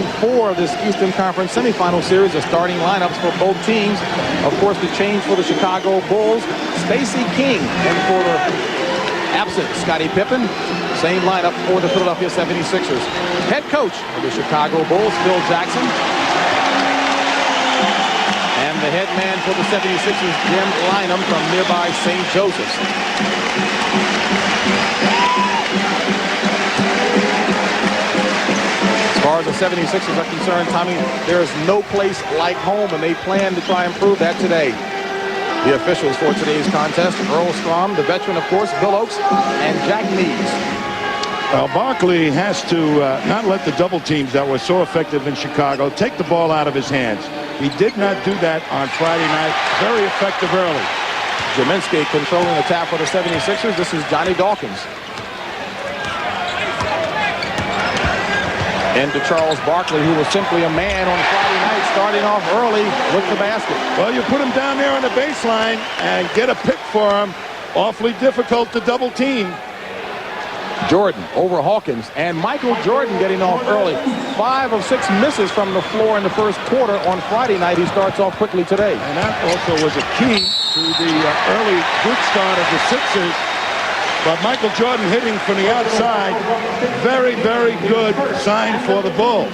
4 of this Eastern Conference semifinal series, the starting lineups for both teams. Of course, the change for the Chicago Bulls, Stacey King, and for the absent Scottie Pippen, same lineup for the Philadelphia 76ers. Head coach of the Chicago Bulls, Phil Jackson. And the head man for the 76ers, Jim Lynam from nearby St. Joseph's. As far as the 76ers are concerned, Tommy, there is no place like home, and they plan to try and prove that today. The officials for today's contest, Earl Strom, the veteran, of course, Bill Oakes, and Jack Nees. Well, Barkley has to not let the double teams that were so effective in Chicago take the ball out of his hands. He did not do that on Friday night. Very effective early. Jaminski controlling the tap for the 76ers. This is Johnny Dawkins. And to Charles Barkley, who was simply a man on Friday night, starting off early with the basket. Well, you put him down there on the baseline and get a pick for him. Awfully difficult to double team. Jordan over Hawkins, and Michael Jordan getting off early. 5 of 6 misses from the floor in the first quarter on Friday night. He starts off quickly today. And that also was a key to the early good start of the Sixers. But Michael Jordan hitting from the outside, very, very good sign for the Bulls.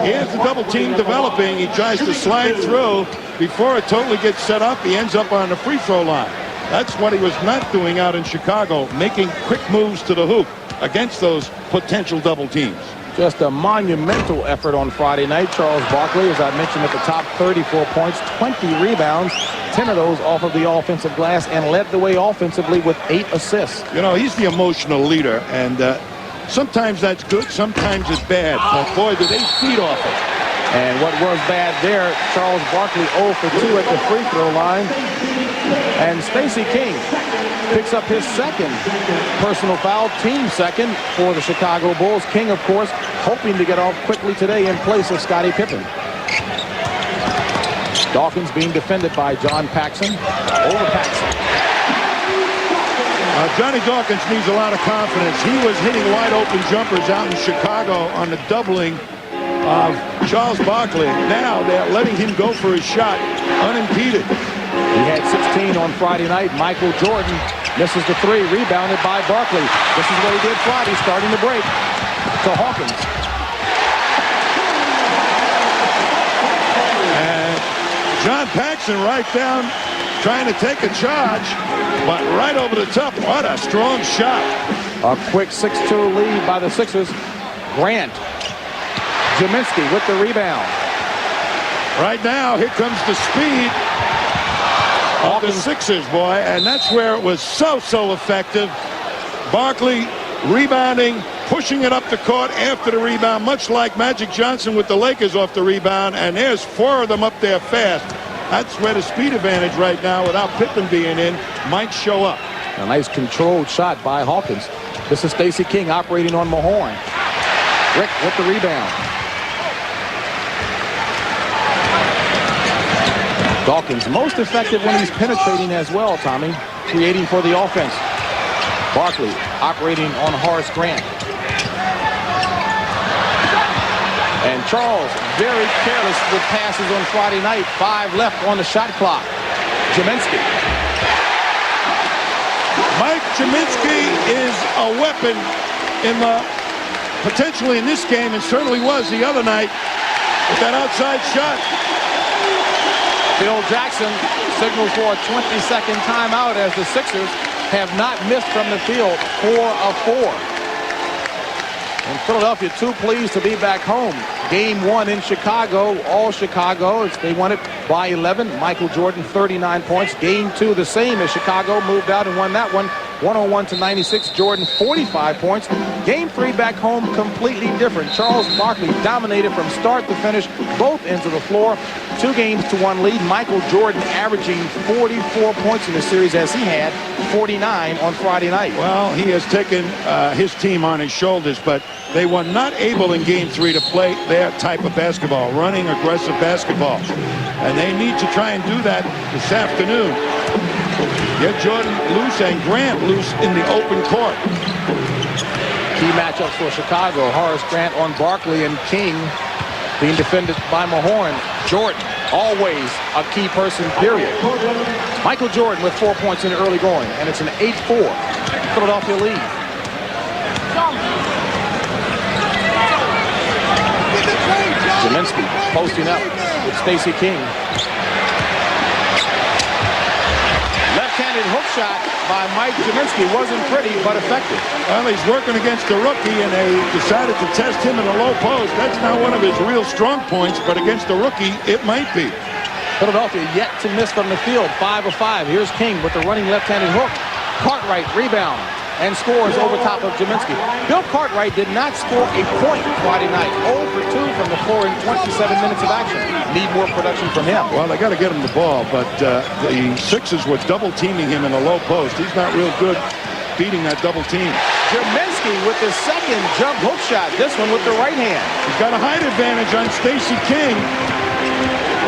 Here's the double team developing. He tries to slide through. Before it totally gets set up, he ends up on the free throw line. That's what he was not doing out in Chicago, making quick moves to the hoop against those potential double teams. Just a monumental effort on Friday night. Charles Barkley, as I mentioned at the top, 34 points, 20 rebounds, 10 of those off of the offensive glass, and led the way offensively with 8 assists. You know, he's the emotional leader, and sometimes that's good, sometimes it's bad. But boy, did they feed off it. And what was bad there, Charles Barkley 0 for 2 at the free throw line. And Stacey King picks up his second personal foul, team second for the Chicago Bulls. King, of course, hoping to get off quickly today in place of Scottie Pippen. Dawkins being defended by John Paxson. Over Paxson. Johnny Dawkins needs a lot of confidence. He was hitting wide open jumpers out in Chicago on the doubling of Charles Barkley. Now they're letting him go for his shot unimpeded. He had 16 on Friday night. Michael Jordan misses the 3, rebounded by Barkley. This is what he did Friday, starting the break to Hawkins. And John Paxson right down, trying to take a charge, but right over the top. What a strong shot. A quick 6-2 lead by the Sixers. Grant. Jaminski with the rebound. Right now, here comes the speed of the Sixers, boy, and that's where it was so effective. Barkley rebounding, pushing it up the court after the rebound, much like Magic Johnson with the Lakers off the rebound, and there's 4 of them up there fast. That's where the speed advantage right now, without Pippen being in, might show up. A nice controlled shot by Hawkins. This is Stacey King operating on Mahorn. Rick with the rebound. Dawkins most effective when he's penetrating as well, Tommy, creating for the offense. Barkley operating on Horace Grant. And Charles very careless with passes on Friday night. 5 left on the shot clock. Jaminski. Mike Jaminski is a weapon in the potentially in this game, and certainly was the other night with that outside shot. Phil Jackson signals for a 20-second timeout as the Sixers have not missed from the field. 4 of 4. And Philadelphia too pleased to be back home. Game 1 in Chicago, all Chicago. They won it by 11. Michael Jordan, 39 points. Game 2, the same as Chicago, moved out and won that one, 101-96. Jordan, 45 points. Game 3 back home, completely different. Charles Barkley dominated from start to finish, both ends of the floor. 2-1 lead. Michael Jordan averaging 44 points in the series as he had 49 on Friday night. Well, he has taken his team on his shoulders, but they were not able in Game 3 to play their type of basketball, running aggressive basketball. And they need to try and do that this afternoon. Get Jordan loose and Grant loose in the open court. Key matchups for Chicago. Horace Grant on Barkley and King being defended by Mahorn. Jordan, always a key person, period. Michael Jordan with 4 points in the early going, and it's an 8-4 Philadelphia lead. Zelinski posting up with Stacey King. Left-handed hook shot by Mike Zelinski wasn't pretty, but effective. Well, he's working against a rookie, and they decided to test him in the low post. That's not one of his real strong points, but against a rookie, it might be. Philadelphia yet to miss from the field, 5 of 5. Here's King with the running left-handed hook. Cartwright rebound and scores over top of Zelinski. Bill Cartwright did not score a point Friday night. 0 for 2 from the floor in 27 minutes of action. Need more production from him. Well, they got to get him the ball, but the Sixers were double-teaming him in the low post. He's not real good beating that double team. Zelinski with the second jump hook shot. This one with the right hand. He's got a height advantage on Stacey King.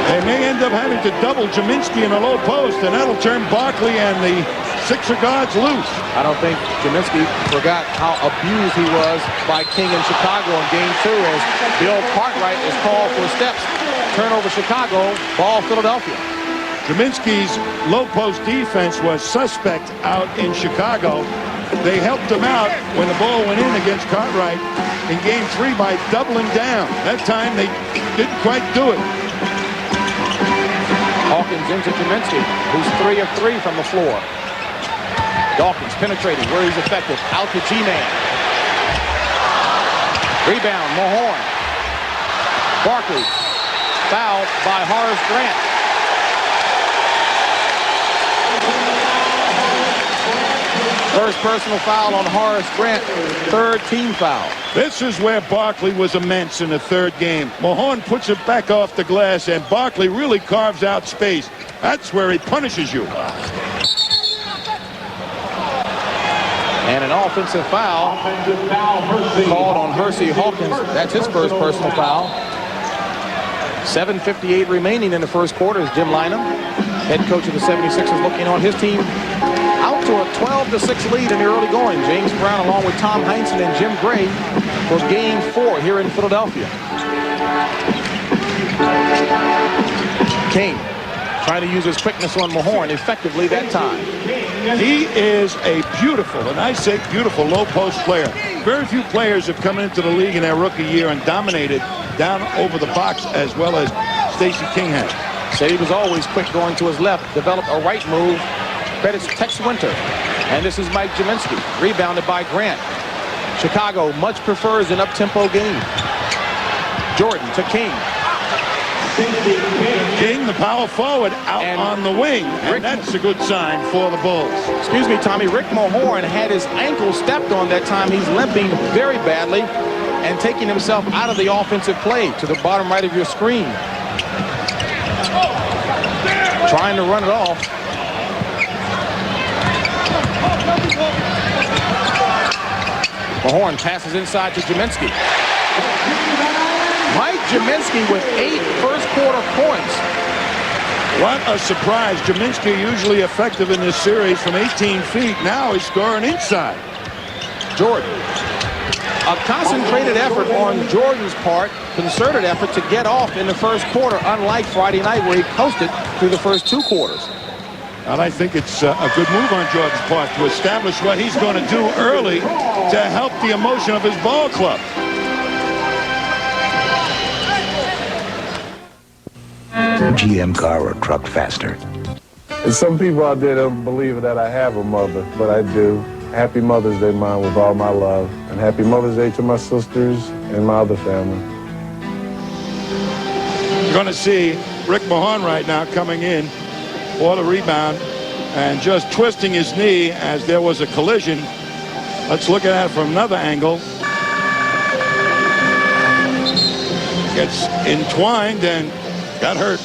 They may end up having to double Zelinski in the low post, and that'll turn Barkley and the Sixer guards loose. I don't think Zelinski forgot how abused he was by King in Chicago in Game 2 as Bill Cartwright is called for steps. Turnover Chicago, ball Philadelphia. Zelinski's low post defense was suspect out in Chicago. They helped him out when the ball went in against Cartwright in Game 3 by doubling down. That time they didn't quite do it. Hawkins into Zelinski, who's 3 of 3 from the floor. Dawkins penetrating where he's effective. Out to G-Man. Rebound, Mahorn. Barkley. Fouled by Horace Grant. First personal foul on Horace Grant. Third team foul. This is where Barkley was immense in the third game. Mahorn puts it back off the glass, and Barkley really carves out space. That's where he punishes you. And an offensive foul called on Hersey Hawkins. That's his first personal foul. 7:58 remaining in the first quarter as Jim Lynam, head coach of the 76ers, looking on his team out to a 12-6 lead in the early going. James Brown along with Tom Heinsohn and Jim Gray for Game 4 here in Philadelphia. King trying to use his quickness on Mahorn effectively that time. He is a beautiful, and I say beautiful, low-post player. Very few players have come into the league in their rookie year and dominated down over the box as well as Stacey King has. Said he was always quick going to his left, developed a right move. Credits Tex Winter. And this is Mike Zelinski, rebounded by Grant. Chicago much prefers an up-tempo game. Jordan to King. King, the power forward, out and on the wing, and that's a good sign for the Bulls. Excuse me, Tommy. Rick Mahorn had his ankle stepped on that time. He's limping very badly and taking himself out of the offensive play to the bottom right of your screen. Trying to run it off. Mahorn passes inside to Zelinski. Mike Zelinski with 8 first-quarter points. What a surprise. Zelinski usually effective in this series from 18 feet. Now he's scoring inside. Jordan. A concentrated effort on Jordan's part, concerted effort to get off in the first quarter, unlike Friday night where he coasted through the first 2 quarters. And I think it's a good move on Jordan's part to establish what he's going to do early to help the emotion of his ball club. GM car or truck faster? Some people out there don't believe that I have a mother, but I do. Happy Mother's Day, Mom, with all my love. And happy Mother's Day to my sisters and my other family. You're going to see Rick Mahorn right now coming in for the rebound and just twisting his knee as there was a collision. Let's look at that from another angle. Gets entwined and got hurt.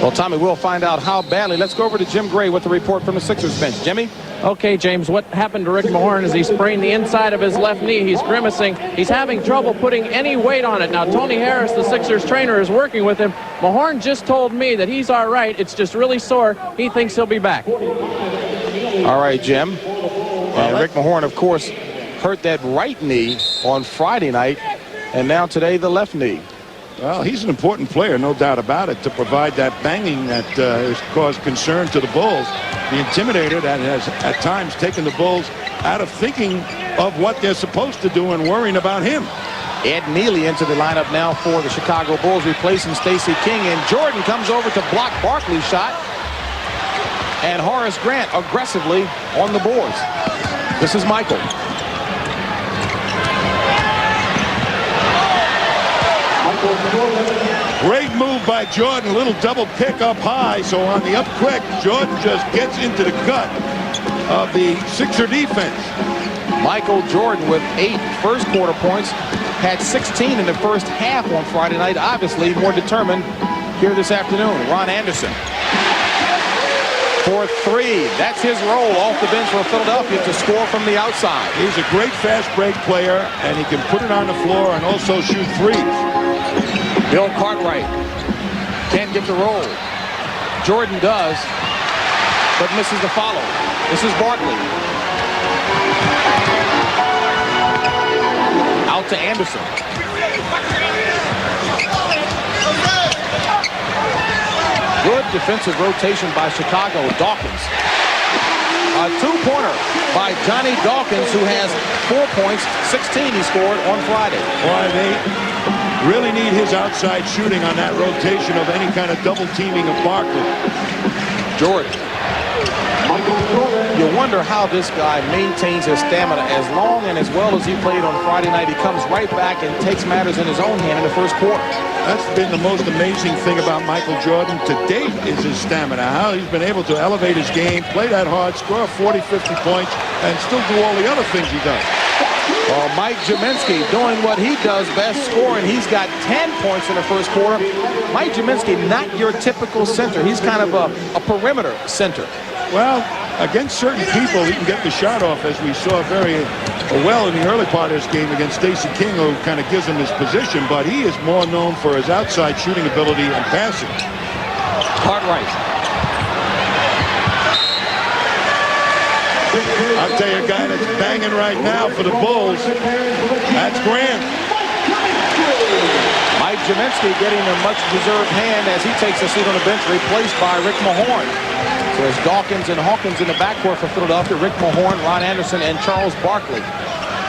Well, Tommy, we'll find out how badly. Let's go over to Jim Gray with the report from the Sixers bench. Jimmy? Okay, James, what happened to Rick Mahorn is he sprained the inside of his left knee. He's grimacing. He's having trouble putting any weight on it. Now, Tony Harris, the Sixers trainer, is working with him. Mahorn just told me that he's all right. It's just really sore. He thinks he'll be back. All right, Jim. And Rick Mahorn, of course, hurt that right knee on Friday night, and now today the left knee. Well, he's an important player, no doubt about it, to provide that banging that has caused concern to the Bulls. The intimidator that has at times taken the Bulls out of thinking of what they're supposed to do and worrying about him. Ed Neely into the lineup now for the Chicago Bulls, replacing Stacey King, and Jordan comes over to block Barkley's shot, and Horace Grant aggressively on the boards. This is Michael. Great move by Jordan, a little double kick up high, so on the up quick, Jordan just gets into the gut of the Sixer defense. Michael Jordan with 8 first quarter points, had 16 in the first half on Friday night, obviously more determined here this afternoon. Ron Anderson for 3. That's his role off the bench for Philadelphia to score from the outside. He's a great fast break player, and he can put it on the floor and also shoot threes. Bill Cartwright can't get the roll. Jordan does, but misses the follow. This is Barkley. Out to Anderson. Good defensive rotation by Chicago. Dawkins. A 2-pointer by Johnny Dawkins, who has 4 points, 16 he scored on Friday. Boy, they really need his outside shooting on that rotation of any kind of double teaming of Barkley. Jordan. You wonder how this guy maintains his stamina as long and as well as he played on Friday night. He comes right back and takes matters in his own hand in the first quarter. That's been the most amazing thing about Michael Jordan to date, is his stamina. How he's been able to elevate his game, play that hard, score 40, 50 points, and still do all the other things he does. Well, Mike Jaminski doing what he does best, scoring. He's got 10 points in the first quarter. Mike Jaminski, not your typical center. He's kind of a perimeter center. Well, against certain people, he can get the shot off, as we saw very well in the early part of this game against Stacey King, who kind of gives him his position, but he is more known for his outside shooting ability and passing. Cartwright. I'll tell you a guy that's banging right now for the Bulls. That's Grant. Mike Jaminski getting a much-deserved hand as he takes a seat on the bench, replaced by Rick Mahorn. So there's Dawkins and Hawkins in the backcourt for Philadelphia. Rick Mahorn, Ron Anderson, and Charles Barkley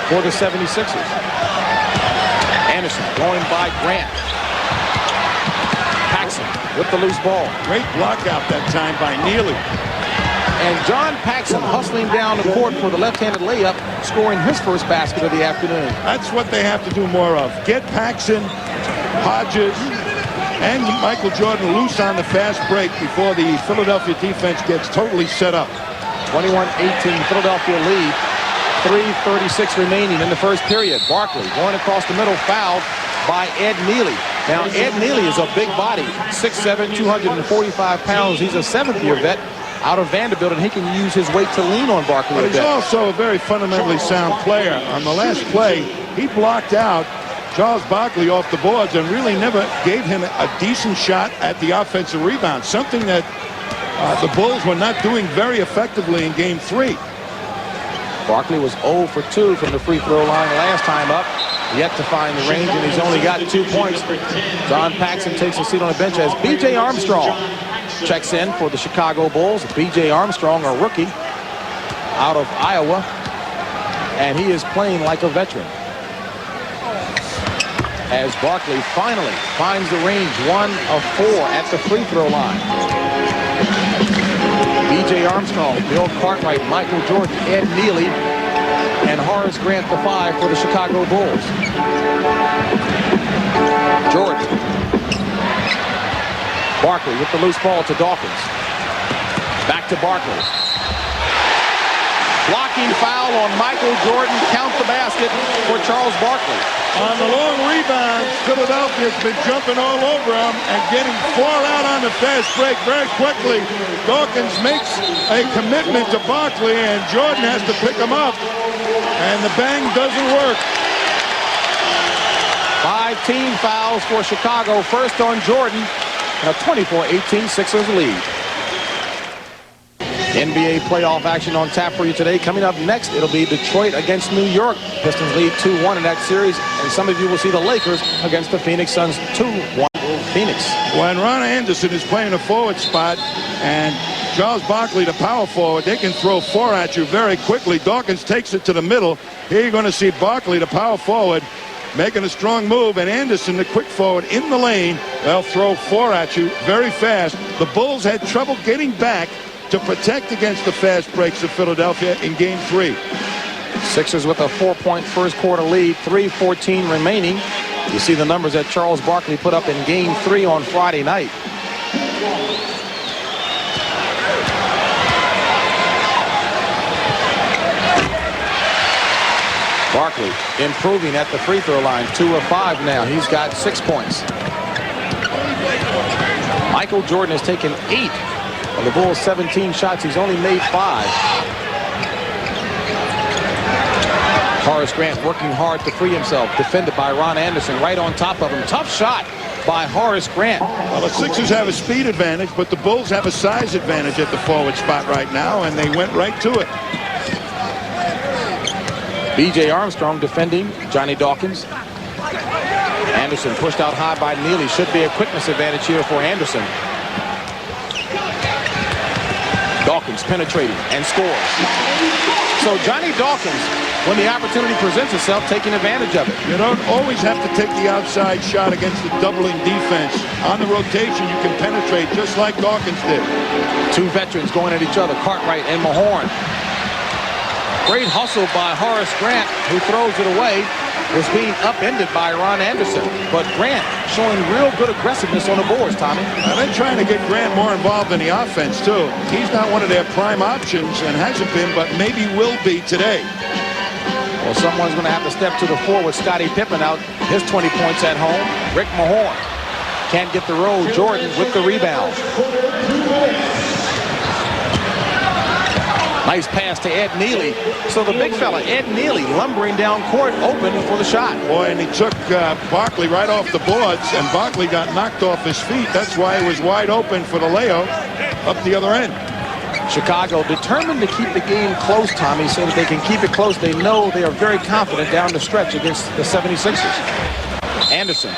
for the 76ers. Anderson going by Grant. Paxson with the loose ball. Great block out that time by Neely. And John Paxson hustling down the court for the left-handed layup, scoring his first basket of the afternoon. That's what they have to do more of. Get Paxson, Hodges, and Michael Jordan loose on the fast break before the Philadelphia defense gets totally set up. 21-18 Philadelphia lead. 3:36 remaining in the first period. Barkley going across the middle, fouled by Ed Neely. Now, Ed Neely is a big body, 6'7", 245 pounds. He's a 7th-year vet out of Vanderbilt, and he can use his weight to lean on Barkley. But he's also a very fundamentally sound player. On the last play, he blocked out Charles Barkley off the boards and really never gave him a decent shot at the offensive rebound, something that the Bulls were not doing very effectively in Game 3. Barkley was 0 for 2 from the free throw line last time up. Yet to find the range, and he's only got 2 points. John Paxson takes a seat on the bench as B.J. Armstrong checks in for the Chicago Bulls. B.J. Armstrong, a rookie out of Iowa, and he is playing like a veteran. As Barkley finally finds the range, 1 of 4 at the free throw line. B.J. Armstrong, Bill Cartwright, Michael Jordan, Ed Neely, and Horace Grant, the 5 for the Chicago Bulls. Jordan. Barkley with the loose ball to Dawkins. Back to Barkley. Blocking foul on Michael Jordan. Count the basket for Charles Barkley. On the long rebound, Philadelphia's been jumping all over him and getting far out on the fast break very quickly. Dawkins makes a commitment to Barkley, and Jordan has to pick him up. And the bang doesn't work. 5 team fouls for Chicago. First on Jordan. And a 24-18 Sixers lead. NBA playoff action on tap for you today. Coming up next, it'll be Detroit against New York. Pistons lead 2-1 in that series, and some of you will see the Lakers against the Phoenix Suns 2-1 Phoenix. When Ron Anderson is playing a forward spot and Charles Barkley, the power forward, they can throw 4 at you very quickly. Dawkins takes it to the middle. Here you're going to see Barkley, the power forward, making a strong move, and Anderson, the quick forward, in the lane. They'll throw 4 at you very fast. The Bulls had trouble getting back to protect against the fast breaks of Philadelphia in Game 3. Sixers with a 4-point first quarter lead, 3:14 remaining. You see the numbers that Charles Barkley put up in Game 3 on Friday night. Barkley improving at the free throw line, 2 of 5 now. He's got 6 points. Michael Jordan has taken 8 of the Bulls' 17 shots. He's only made 5. Horace Grant working hard to free himself. Defended by Ron Anderson right on top of him. Tough shot by Horace Grant. Well, the Sixers have a speed advantage, but the Bulls have a size advantage at the forward spot right now, and they went right to it. B.J. Armstrong defending Johnny Dawkins. Anderson pushed out high by Neely. Should be a quickness advantage here for Anderson. Dawkins penetrating and scores. So Johnny Dawkins, when the opportunity presents itself, taking advantage of it. You don't always have to take the outside shot against the doubling defense. On the rotation, you can penetrate just like Dawkins did. 2 veterans going at each other, Cartwright and Mahorn. Great hustle by Horace Grant, who throws it away. Was being upended by Ron Anderson. But Grant showing real good aggressiveness on the boards, Tommy. Now they're trying to get Grant more involved in the offense, too. He's not one of their prime options and hasn't been, but maybe will be today. Well, someone's going to have to step to the floor with Scottie Pippen out his 20 points at home. Rick Mahorn can't get the roll. Jordan with the rebound. Nice pass to Ed Neely. So the big fella, Ed Neely, lumbering down court, open for the shot. Boy, and he took Barkley right off the boards, and Barkley got knocked off his feet. That's why he was wide open for the layup up the other end. Chicago determined to keep the game close, Tommy, so that they can keep it close. They know they are very confident down the stretch against the 76ers. Anderson.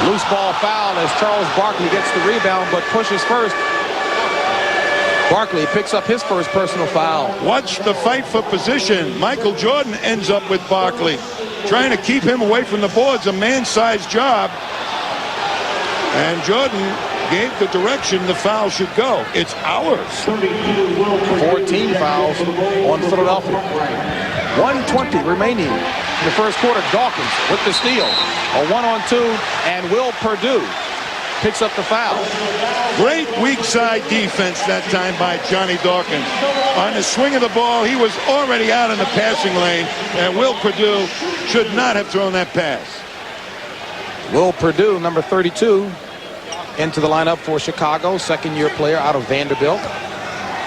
Loose ball foul as Charles Barkley gets the rebound, but pushes first. Barkley picks up his first personal foul. Watch the fight for position. Michael Jordan ends up with Barkley, trying to keep him away from the boards, a man-sized job. And Jordan gave the direction the foul should go. It's ours. 14 fouls on Philadelphia. 1:20 remaining in the first quarter. Dawkins with the steal. A 1-on-2, and Will Perdue picks up the foul. Great weak side defense that time by Johnny Dawkins. On the swing of the ball, he was already out in the passing lane, and Will Perdue should not have thrown that pass. Will Perdue, number 32, into the lineup for Chicago, second-year player out of Vanderbilt.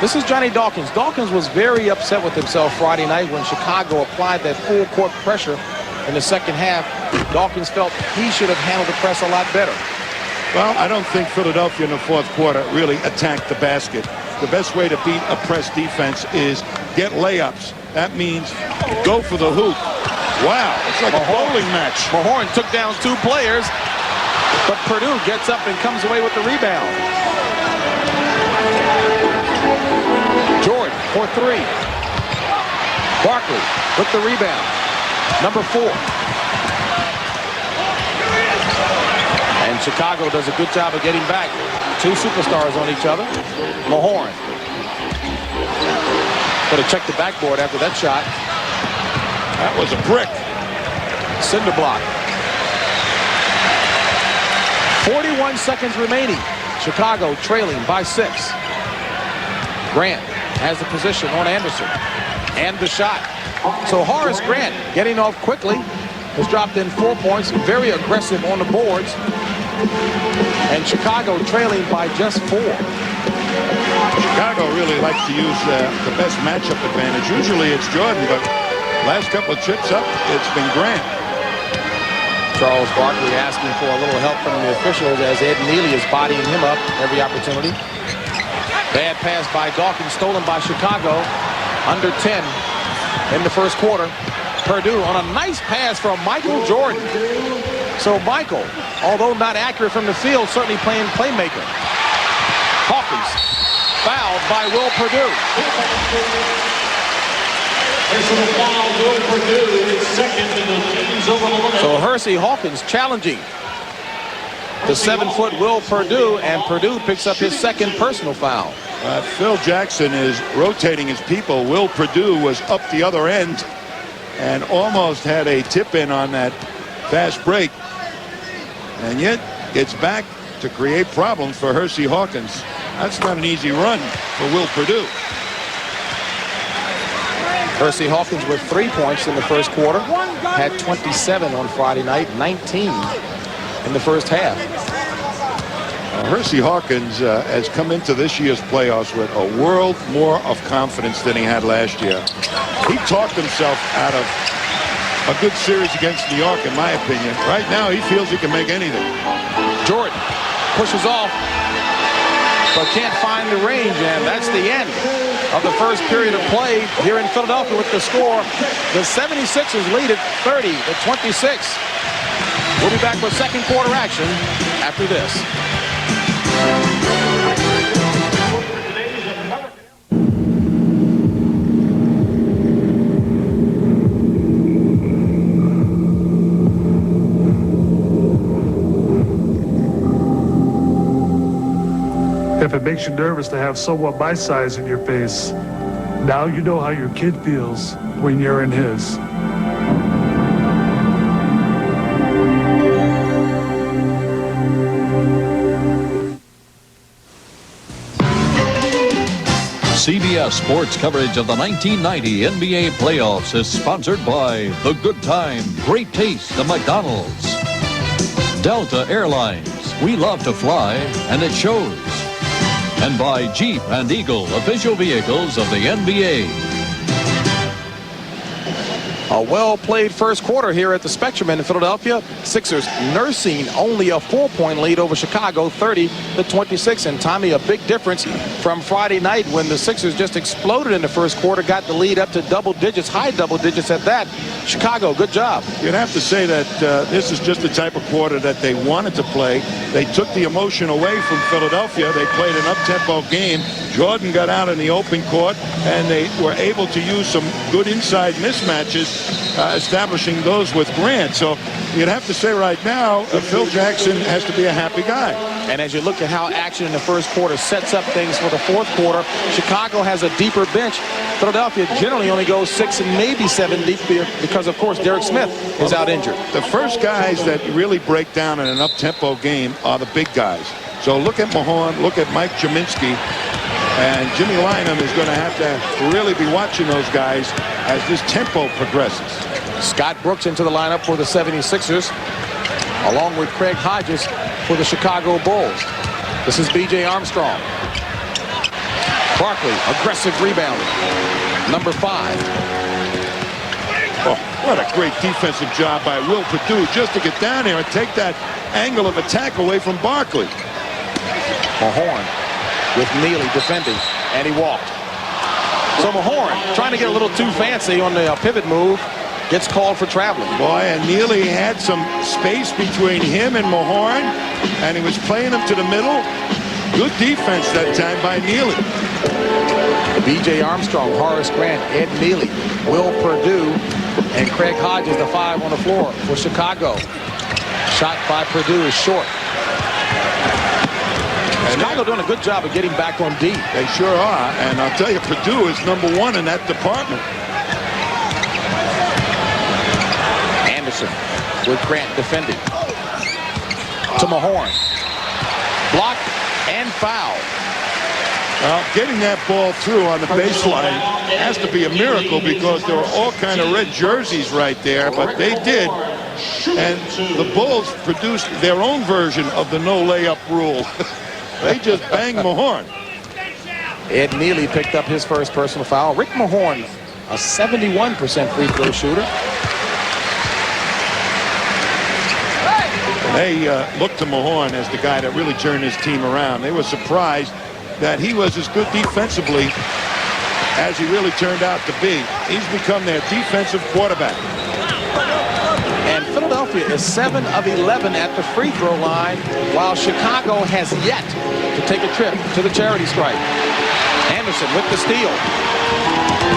This is Johnny Dawkins. Dawkins was very upset with himself Friday night when Chicago applied that full court pressure in the second half. Dawkins felt he should have handled the press a lot better. Well, I don't think Philadelphia in the fourth quarter really attacked the basket. The best way to beat a press defense is get layups. That means go for the hoop. Wow, it's like a bowling match. Mahorn took down 2 players, but Perdue gets up and comes away with the rebound. Jordan for 3. Barkley with the rebound. Number 4. And Chicago does a good job of getting back. 2 superstars on each other. Mahorn. Could have checked the backboard after that shot. That was a brick. Cinder block. 41 seconds remaining. Chicago trailing by 6. Grant has the position on Anderson. And the shot. So Horace Grant getting off quickly. Has dropped in 4 points. Very aggressive on the boards. And Chicago trailing by just 4. Chicago really likes to use the best matchup advantage. Usually it's Jordan, but last couple of trips up, it's been Grant. Charles Barkley asking for a little help from the officials as Ed Neely is bodying him up every opportunity. Bad pass by Dawkins, stolen by Chicago. Under 10 in the first quarter. Purdue on a nice pass from Michael Jordan. So Michael, although not accurate from the field, certainly playing playmaker. Hawkins fouled by Will Purdue. So Hersey Hawkins challenging the 7-foot Will Purdue, and Purdue picks up his second personal foul. Phil Jackson is rotating his people. Will Purdue was up the other end and almost had a tip-in on that fast break, and yet gets back to create problems for Hersey Hawkins. That's not an easy run for Will Purdue. Hersey Hawkins with 3 points in the first quarter. Had 27 on Friday night, 19 in the first half. Hersey Hawkins has come into this year's playoffs with a world more of confidence than he had last year. He talked himself out of a good series against New York, in my opinion. Right now, he feels he can make anything. Jordan pushes off, but can't find the range, and that's the end of the first period of play here in Philadelphia with the score. The 76ers lead it 30-26. We'll be back with second quarter action after this. If it makes you nervous to have someone my size in your face, now you know how your kid feels when you're in his. CBS Sports coverage of the 1990 NBA playoffs is sponsored by The Good Time, Great Taste of McDonald's. Delta Airlines, we love to fly, and it shows. And by Jeep and Eagle, official vehicles of the NBA. A well-played first quarter here at the Spectrum in Philadelphia. Sixers nursing only a 4-point lead over Chicago, 30-26. And Tommy, a big difference from Friday night when the Sixers just exploded in the first quarter, got the lead up to double digits, high double digits at that. Chicago, good job. You'd have to say that this is just the type of quarter that they wanted to play. They took the emotion away from Philadelphia. They played an up-tempo game. Jordan got out in the open court, and they were able to use some good inside mismatches, establishing those with Grant. So you'd have to say right now, Phil Jackson has to be a happy guy. And as you look at how action in the first quarter sets up things for the fourth quarter, Chicago has a deeper bench. Philadelphia generally only goes 6 and maybe 7 deep because, of course, Derek Smith is out injured. The first guys that really break down in an up-tempo game are the big guys. So look at Mahorn, look at Mike Jaminski, and Jimmy Lynam is going to have to really be watching those guys as this tempo progresses. Scott Brooks into the lineup for the 76ers, along with Craig Hodges for the Chicago Bulls. This is B.J. Armstrong. Barkley, aggressive rebounding. Number 5. Oh, what a great defensive job by Will Purdue just to get down here and take that angle of attack away from Barkley. Mahorn with Neely defending, and he walked. So Mahorn trying to get a little too fancy on the pivot move, gets called for traveling. Boy, and Neely had some space between him and Mahorn, and he was playing him to the middle. Good defense that time by Neely. B.J. Armstrong, Horace Grant, Ed Neely, Will Purdue, and Craig Hodges, the 5 on the floor for Chicago. Shot by Purdue is short. Chicago doing a good job of getting back on D. They sure are, and I'll tell you, Purdue is number 1 in that department. Anderson with Grant defending. To Mahorn. Blocked and foul. Well, getting that ball through on the baseline has to be a miracle because there were all kind of red jerseys right there, but they did. And the Bulls produced their own version of the no layup rule. They just banged Mahorn. Ed Neely picked up his first personal foul. Rick Mahorn, a 71% free throw shooter. And they looked to Mahorn as the guy that really turned his team around. They were surprised that he was as good defensively as he really turned out to be. He's become their defensive quarterback. And Philadelphia is 7 of 11 at the free throw line, while Chicago has yet to take a trip to the charity stripe. Anderson with the steal.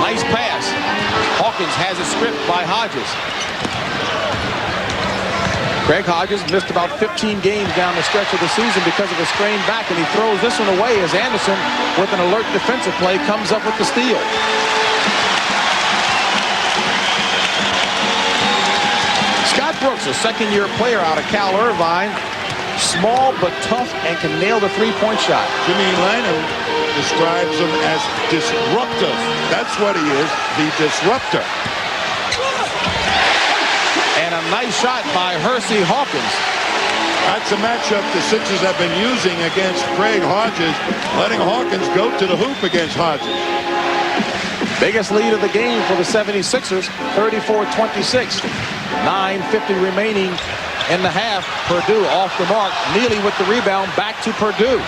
Nice pass. Hawkins has it stripped by Hodges. Craig Hodges missed about 15 games down the stretch of the season because of a sprained back, and he throws this one away as Anderson, with an alert defensive play, comes up with the steal. Scott Brooks, a second-year player out of Cal Irvine, small but tough and can nail the three-point shot. Jimmy Lanham describes him as disruptive. That's what he is, the disruptor. And a nice shot by Hersey Hawkins. That's a matchup the Sixers have been using against Craig Hodges, letting Hawkins go to the hoop against Hodges. Biggest lead of the game for the 76ers, 34-26. 9:50 remaining in the half. Purdue off the mark. Neely with the rebound, back to Purdue.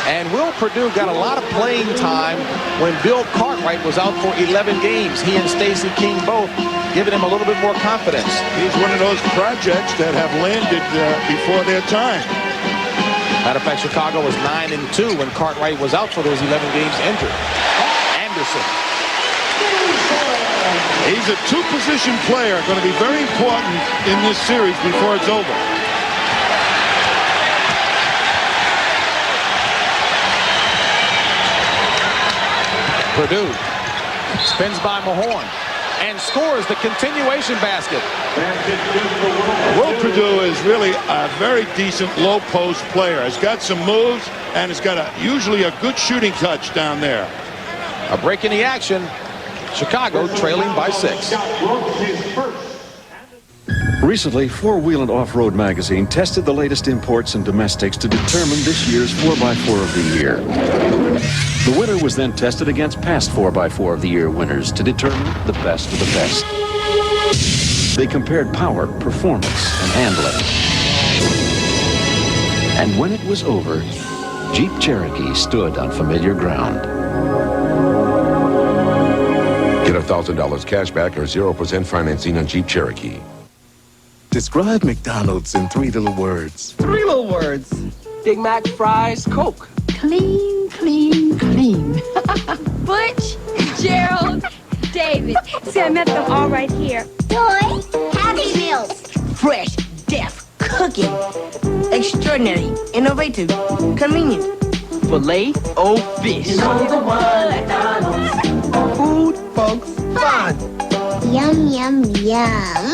And Will Purdue got a lot of playing time when Bill Cartwright was out for 11 games. He and Stacey King both giving him a little bit more confidence. He's one of those projects that have landed before their time. Matter of fact, Chicago was 9-2 when Cartwright was out for those 11 games injured. Anderson. He's a two-position player, going to be very important in this series before it's over. Purdue spins by Mahorn and scores the continuation basket. Will Purdue is really a very decent low post player. He's got some moves and he's got usually a good shooting touch down there. A break in the action. Chicago trailing by 6. Recently, Four Wheel and Off-Road magazine tested the latest imports and domestics to determine this year's 4x4 of the year. The winner was then tested against past 4x4 of the year winners to determine the best of the best. They compared power, performance, and handling. And when it was over, Jeep Cherokee stood on familiar ground. Get $1,000 cash back or 0% financing on Jeep Cherokee. Describe McDonald's in 3 little words. 3 little words. Big Mac, fries, Coke. Clean, clean, clean. Butch, Gerald, David. See, I met them all right here. Joy, Happy Meals. Fresh, deaf, cooking. Extraordinary, innovative, convenient. Filet-O-Fish. You know the one, McDonald's. Food, folks, fun. Yum, yum, yum.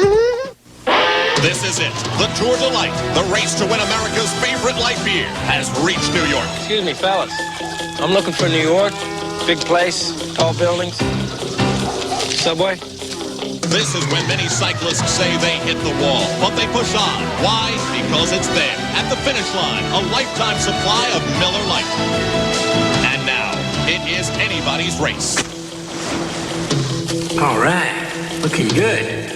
This is it. The Tour de Light, the race to win America's favorite light beer, has reached New York. Excuse me, fellas. I'm looking for New York. Big place, tall buildings. Subway. This is when many cyclists say they hit the wall, but they push on. Why? Because it's there, at the finish line, a lifetime supply of Miller Lite. And now, it is anybody's race. All right, looking good.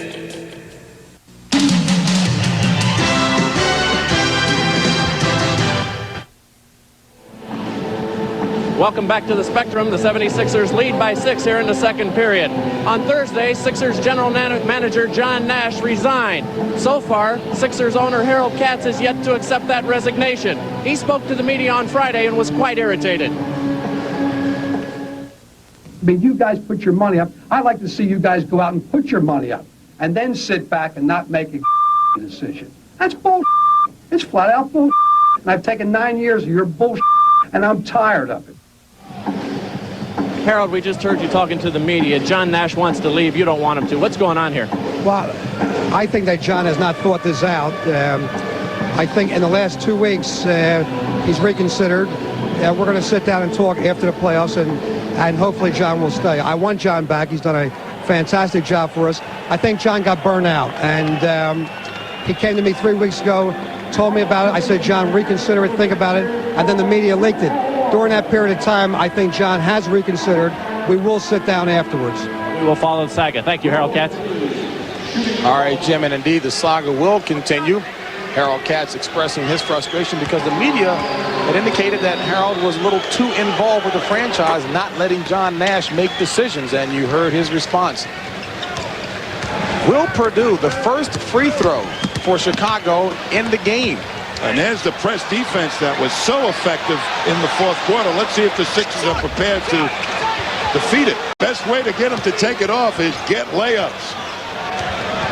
Welcome back to the Spectrum. The 76ers lead by 6 here in the second period. On Thursday, Sixers general manager John Nash resigned. So far, Sixers owner Harold Katz has yet to accept that resignation. He spoke to the media on Friday and was quite irritated. I mean, you guys put your money up. I like to see you guys go out and put your money up and then sit back and not make a decision. That's bullshit. It's flat out bullshit. And I've taken 9 years of your bullshit, and I'm tired of it. Harold, we just heard you talking to the media. John Nash wants to leave. You don't want him to. What's going on here? Well, I think that John has not thought this out. I think in the last 2 weeks, he's reconsidered. We're going to sit down and talk after the playoffs, and hopefully John will stay. I want John back. He's done a fantastic job for us. I think John got burned out, and he came to me 3 weeks ago, told me about it. I said, John, reconsider it, think about it, and then the media leaked it. During that period of time, I think John has reconsidered. We will sit down afterwards. We will follow the saga. Thank you, Harold Katz. All right, Jim, and indeed the saga will continue Harold Katz expressing his frustration because the media had indicated that Harold was a little too involved with the franchise, not letting John Nash make decisions, and you heard his response. Will Perdue, the first free throw for Chicago in the game. And there's the press defense that was so effective in the fourth quarter. Let's see if the Sixers are prepared to defeat it. Best way to get them to take it off is get layups.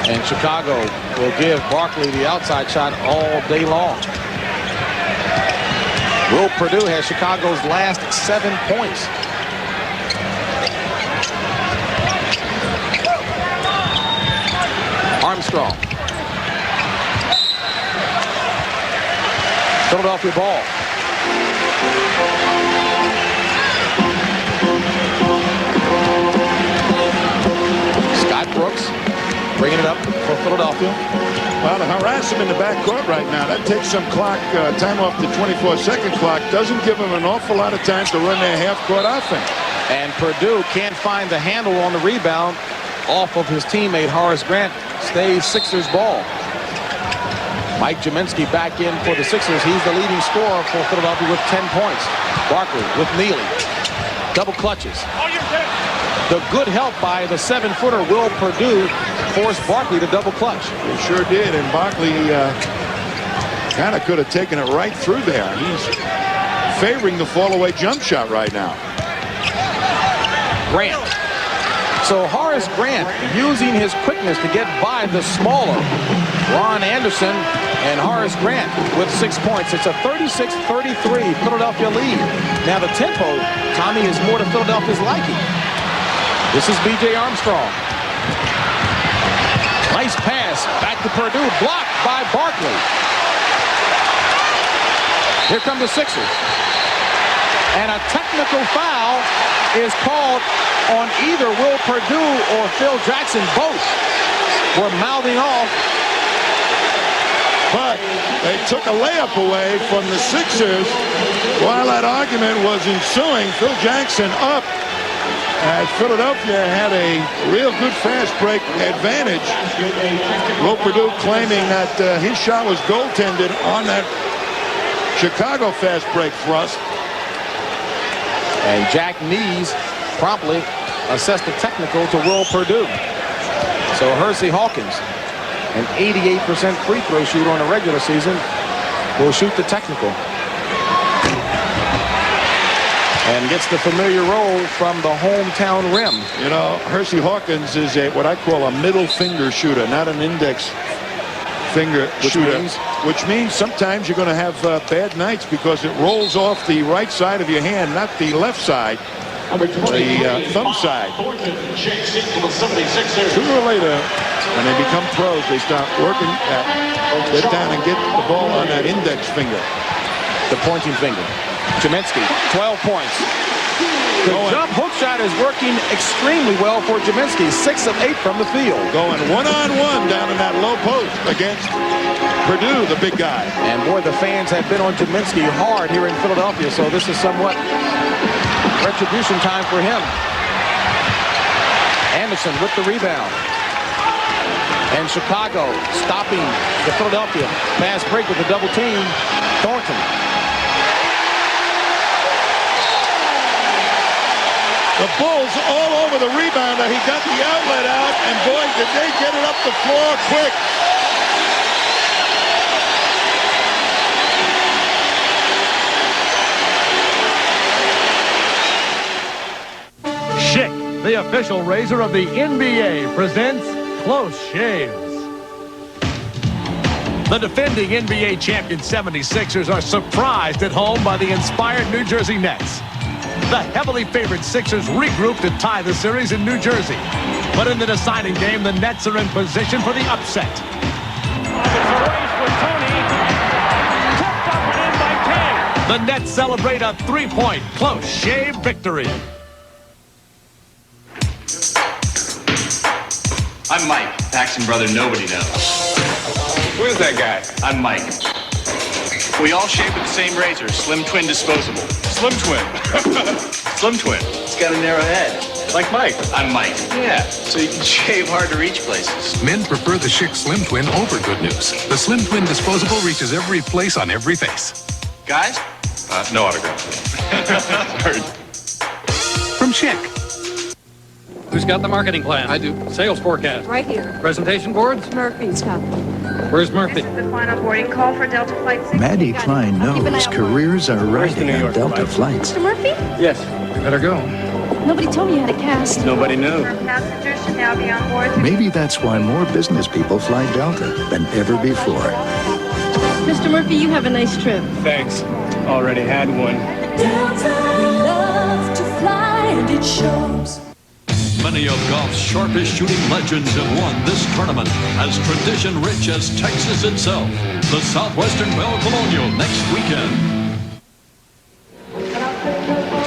And Chicago will give Barkley the outside shot all day long. Will Perdue has Chicago's last 7 points. Armstrong. Philadelphia ball. Scott Brooks bringing it up for Philadelphia. Well, to harass him in the backcourt right now, that takes some clock, time off the 24-second clock. Doesn't give him an awful lot of time to run their half-court offense. And Perdue can't find the handle on the rebound off of his teammate Horace Grant. Stays Sixers ball. Mike Jaminski back in for the Sixers. He's the leading scorer for Philadelphia with 10 points. Barkley with Neely. Double clutches. The good help by the 7-footer Will Perdue forced Barkley to double clutch. He sure did, and Barkley kind of could have taken it right through there. He's favoring the fall-away jump shot right now. Grant. So Horace Grant using his quickness to get by the smaller Ron Anderson, and Horace Grant with 6 points. It's a 36-33 Philadelphia lead. Now the tempo, Tommy, is more to Philadelphia's liking. This is B.J. Armstrong. Nice pass back to Perdue, blocked by Barkley. Here come the Sixers. And a technical foul is called on either Will Perdue or Phil Jackson. Both were mouthing off. But they took a layup away from the Sixers while that argument was ensuing. Phil Jackson up as Philadelphia had a real good fast break advantage. Will Perdue claiming that his shot was goaltended on that Chicago fast break thrust. And Jack Nees promptly assessed the technical to Will Perdue. So Hersey Hawkins, an 88% free throw shooter on the regular season, will shoot the technical. And gets the familiar roll from the hometown rim. You know, Hersey Hawkins is what I call a middle finger shooter, not an index finger shooter. Which means sometimes you're going to have bad nights because it rolls off the right side of your hand, not the left side, the thumb side. Sooner or later, when they become pros, they start working get down and get the ball on that index finger. The pointing finger. Jaminski, 12 points. The jump hook shot is working extremely well for Jaminski. 6 of 8 from the field. Going one-on-one down in that low post against Perdue, the big guy. And boy, the fans have been on Jaminski hard here in Philadelphia, so this is somewhat retribution time for him. Anderson with the rebound. And Chicago stopping the Philadelphia fast break with a double team. Thornton. The Bulls all over the rebounder. He got the outlet out, and boy, did they get it up the floor quick. Schick, the official razor of the NBA, presents Close Shaves. The defending NBA champion 76ers are surprised at home by the inspired New Jersey Nets. The heavily favored Sixers regroup to tie the series in New Jersey. But in the deciding game, the Nets are in position for the upset. The Nets celebrate a 3-point close shave victory. I'm Mike, Paxton brother nobody knows. Who is that guy? I'm Mike. We all shave with the same razor, Slim Twin disposable. Slim Twin. Slim Twin. It's got a narrow head. Like Mike. I'm Mike. Yeah, so you can shave hard-to-reach places. Men prefer the Schick Slim Twin over Good News. The Slim Twin disposable reaches every place on every face. Guys? No autograph. Sorry. From Schick. Who's got the marketing plan? I do. Sales forecast. Right here. Presentation boards? Murphy's got them. Where's Murphy? This is the final boarding call for Delta Flight 6. Maddie Klein knows careers are rising on Delta flights. Mr. Murphy? Yes. We better go. Nobody told me you had a cast. Nobody knew. Passengers should now be on board. Maybe that's why more business people fly Delta than ever before. Mr. Murphy, you have a nice trip. Thanks. Already had one. Delta, we love to fly and it shows. Many of golf's sharpest shooting legends have won this tournament as tradition-rich as Texas itself. The Southwestern Bell Colonial next weekend.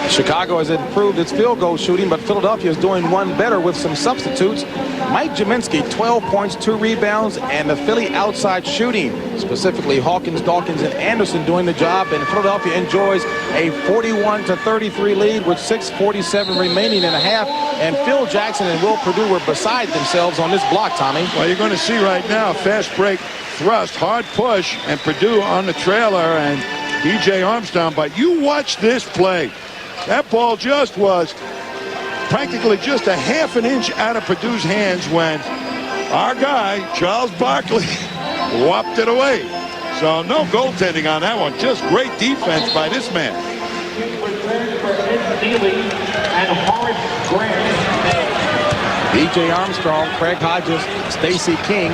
Chicago has improved its field goal shooting, but Philadelphia is doing one better with some substitutes. Mike Jaminski, 12 points, 2 rebounds, and the Philly outside shooting, specifically Hawkins, Dawkins, and Anderson doing the job, and Philadelphia enjoys a 41-33 lead with 6:47 remaining in a half, and Phil Jackson and Will Perdue were beside themselves on this block, Tommy. Well, you're going to see right now, fast break, thrust, hard push, and Perdue on the trailer, and DJ Armstrong, but you watch this play. That ball just was practically just a half an inch out of Perdue's hands when our guy, Charles Barkley, whopped it away. So no goaltending on that one. Just great defense by this man. B.J. Armstrong, Craig Hodges, Stacey King,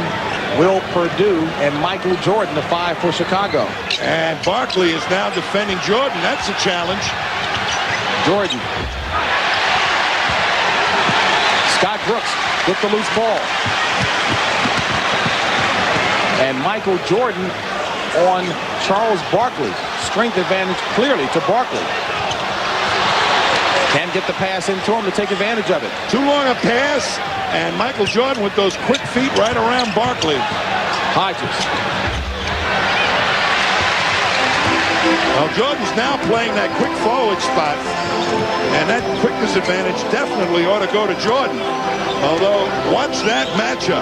Will Perdue, and Michael Jordan, the 5 for Chicago. And Barkley is now defending Jordan. That's a challenge. Jordan. Scott Brooks with the loose ball. And Michael Jordan on Charles Barkley. Strength advantage clearly to Barkley. Can't get the pass into him to take advantage of it. Too long a pass, and Michael Jordan with those quick feet right around Barkley. Hodges. Well, Jordan's now playing that quick forward spot, and that quickness advantage definitely ought to go to Jordan. Although, watch that matchup.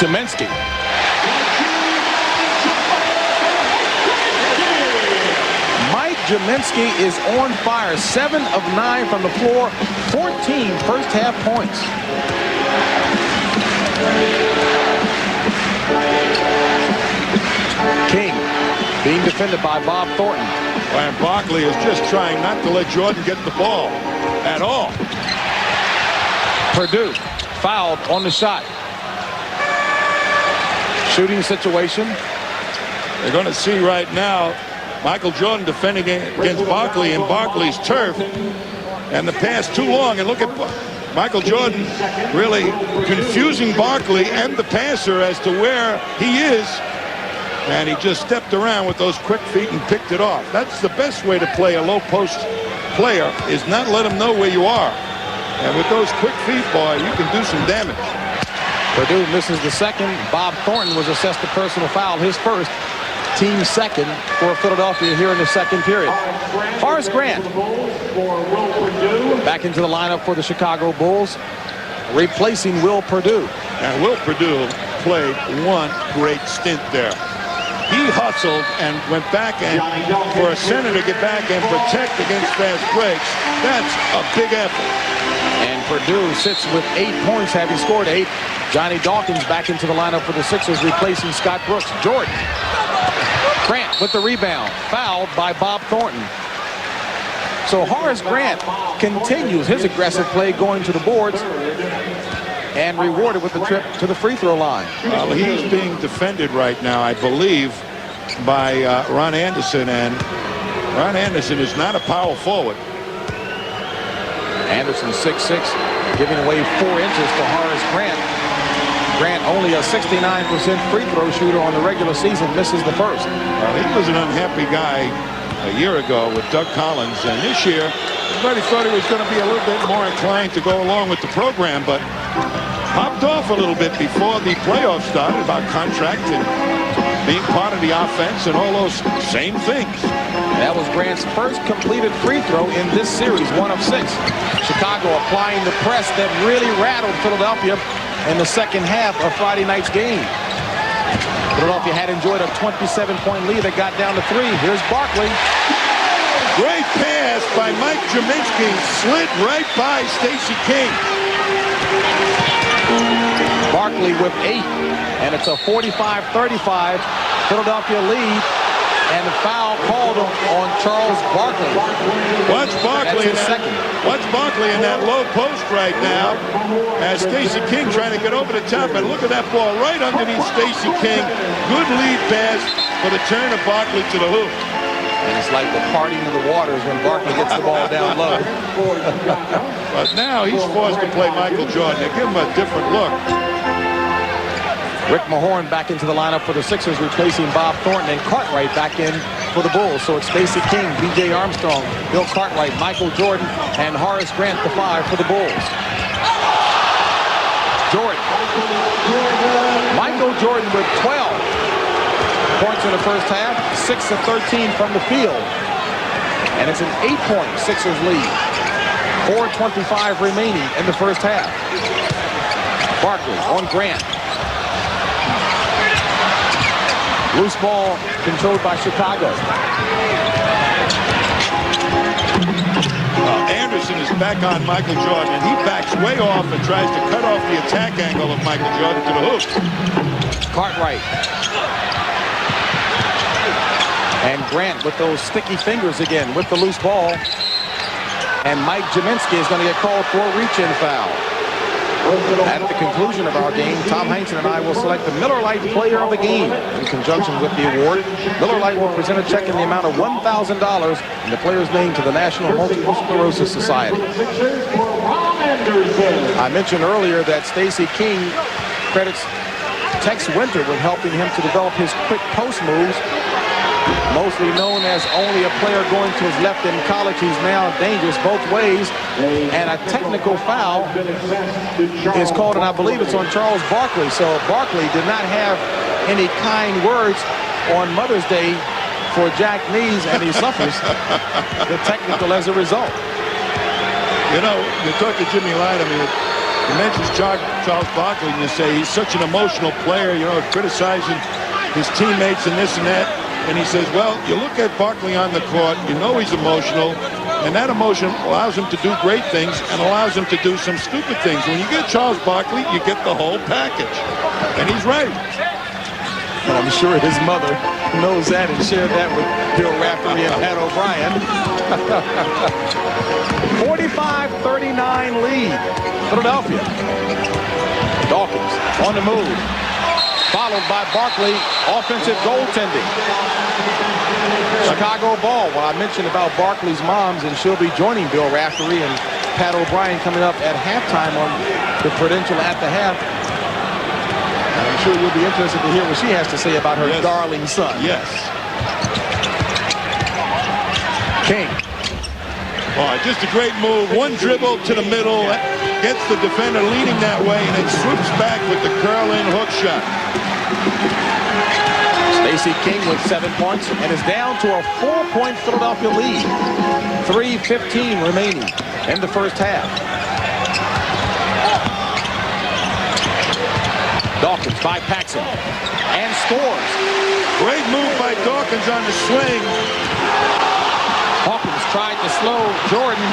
Jaminski. Mike Jaminski is on fire. 7 of 9 from the floor. 14 first half points. King being defended by Bob Thornton. And Barkley is just trying not to let Jordan get the ball at all. Perdue fouled on the shot. Shooting situation. They're going to see right now Michael Jordan defending against Barkley in Barkley's turf. And the pass too long. And look at Michael Jordan really confusing Barkley and the passer as to where he is. And he just stepped around with those quick feet and picked it off. That's the best way to play a low post player, is not let him know where you are. And with those quick feet, boy, you can do some damage. Perdue misses the second. Bob Thornton was assessed a personal foul, his first, team second for Philadelphia here in the second period. Horace Grant back into the lineup for the Chicago Bulls, replacing Will Perdue. And Will Perdue played one great stint there. He hustled and went back, and for a center to get back and protect against fast breaks, that's a big effort. And Perdue sits with 8 points, having scored 8. Johnny Dawkins back into the lineup for the Sixers, replacing Scott Brooks. Jordan. Grant with the rebound, fouled by Bob Thornton. So Horace Grant continues his aggressive play, going to the boards, and rewarded with the trip to the free throw line. Well, he's being defended right now, I believe, by Ron Anderson, and Ron Anderson is not a power forward. Anderson 6'6", giving away 4 inches to Horace Grant. Grant, only a 69% free throw shooter on the regular season, misses the first. Well, he was an unhappy guy a year ago with Doug Collins, and this year, everybody thought he was going to be a little bit more inclined to go along with the program, but popped off a little bit before the playoffs started about contract, and being part of the offense and all those same things. That was Grant's first completed free throw in this series, 1 of 6. Chicago applying the press that really rattled Philadelphia in the second half of Friday night's game. Philadelphia had enjoyed a 27-point lead that got down to 3. Here's Barkley. Great pass by Mike Jaminski. Slid right by Stacey King. Barkley with 8, and it's a 45-35 Philadelphia lead, and the foul called on Charles Barkley. Watch Barkley in that low post right now as Stacey King trying to get over the top, and look at that ball right underneath Stacey King. Good lead pass for the turn of Barkley to the hoop. And it's like the partying of the waters when Barkley gets the ball down low. But now he's forced to play Michael Jordan. They give him a different look. Rick Mahorn back into the lineup for the Sixers, replacing Bob Thornton, and Cartwright back in for the Bulls. So it's Stacey King, B.J. Armstrong, Bill Cartwright, Michael Jordan, and Horace Grant, the 5 for the Bulls. Jordan. Michael Jordan with 12 points in the first half, 6 of 13 from the field. And it's an 8-point Sixers lead. 4:25 remaining in the first half. Barkley on Grant. Loose ball controlled by Chicago. Anderson is back on Michael Jordan, and he backs way off and tries to cut off the attack angle of Michael Jordan to the hoop. Cartwright. And Grant with those sticky fingers again with the loose ball. And Mike Jaminski is going to get called for a reach-in foul. At the conclusion of our game, Tom Heinsohn and I will select the Miller Lite Player of the Game. In conjunction with the award, Miller Lite will present a check in the amount of $1,000 in the player's name to the National Multiple Sclerosis Society. I mentioned earlier that Stacey King credits Tex Winter with helping him to develop his quick post moves. Mostly known as only a player going to his left in college, he's now dangerous both ways. And a technical foul is called, and I believe it's on Charles Barkley. So Barkley did not have any kind words on Mother's Day for Jack Knees, and he suffers the technical as a result. You know, you talk to Jimmy Light, I mean, he mentions Charles Barkley, and you say he's such an emotional player, you know, criticizing his teammates and this and that. And he says, well, you look at Barkley on the court, you know he's emotional, and that emotion allows him to do great things and allows him to do some stupid things. When you get Charles Barkley, you get the whole package. And he's right. And I'm sure his mother knows that and shared that with Bill Raftery and Pat O'Brien. 45-39 lead, Philadelphia. Dawkins on the move. Followed by Barkley, offensive goaltending. Chicago ball. Well, I mentioned about Barkley's moms, and she'll be joining Bill Raftery and Pat O'Brien coming up at halftime on the Prudential at the half. And I'm sure you'll be interested to hear what she has to say about her darling son. Yes. King. Oh, just a great move. One dribble to the middle. Gets the defender leaning that way, and it swoops back with the curl-in hook shot. Stacey King with 7 points and is down to a 4-point Philadelphia lead. 3:15 remaining in the first half. Dawkins by Paxson and scores. Great move by Dawkins on the swing. Hawkins tried to slow Jordan,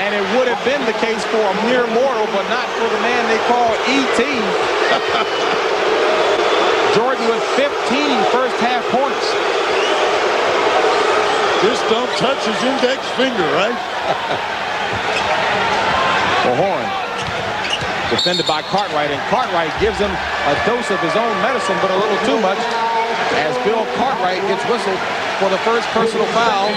and it would have been the case for a mere mortal, but not for the man they call E.T. Jordan with 15 first half points. Just don't touch his index finger, right? Mahorn defended by Cartwright, and Cartwright gives him a dose of his own medicine, but a little too much, as Bill Cartwright gets whistled for the first personal foul.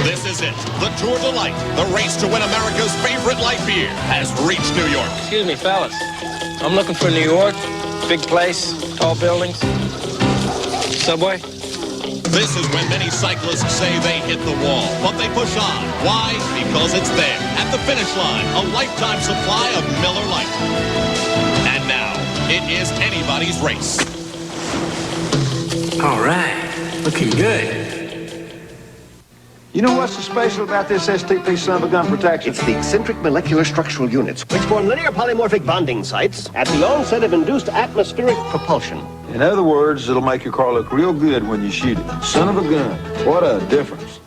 This is it. The Tour de Light, the race to win America's favorite light beer, has reached New York. Excuse me, fellas. I'm looking for New York. Big place, tall buildings. Subway. This is when many cyclists say they hit the wall, but they push on. Why? Because it's there. At the finish line, a lifetime supply of Miller Lite. And now, it is anybody's race. All right, looking good. You know what's so special about this STP son of a gun protection? It's the eccentric molecular structural units, which form linear polymorphic bonding sites at the onset of induced atmospheric propulsion. In other words, it'll make your car look real good when you shoot it. Son of a gun. What a difference.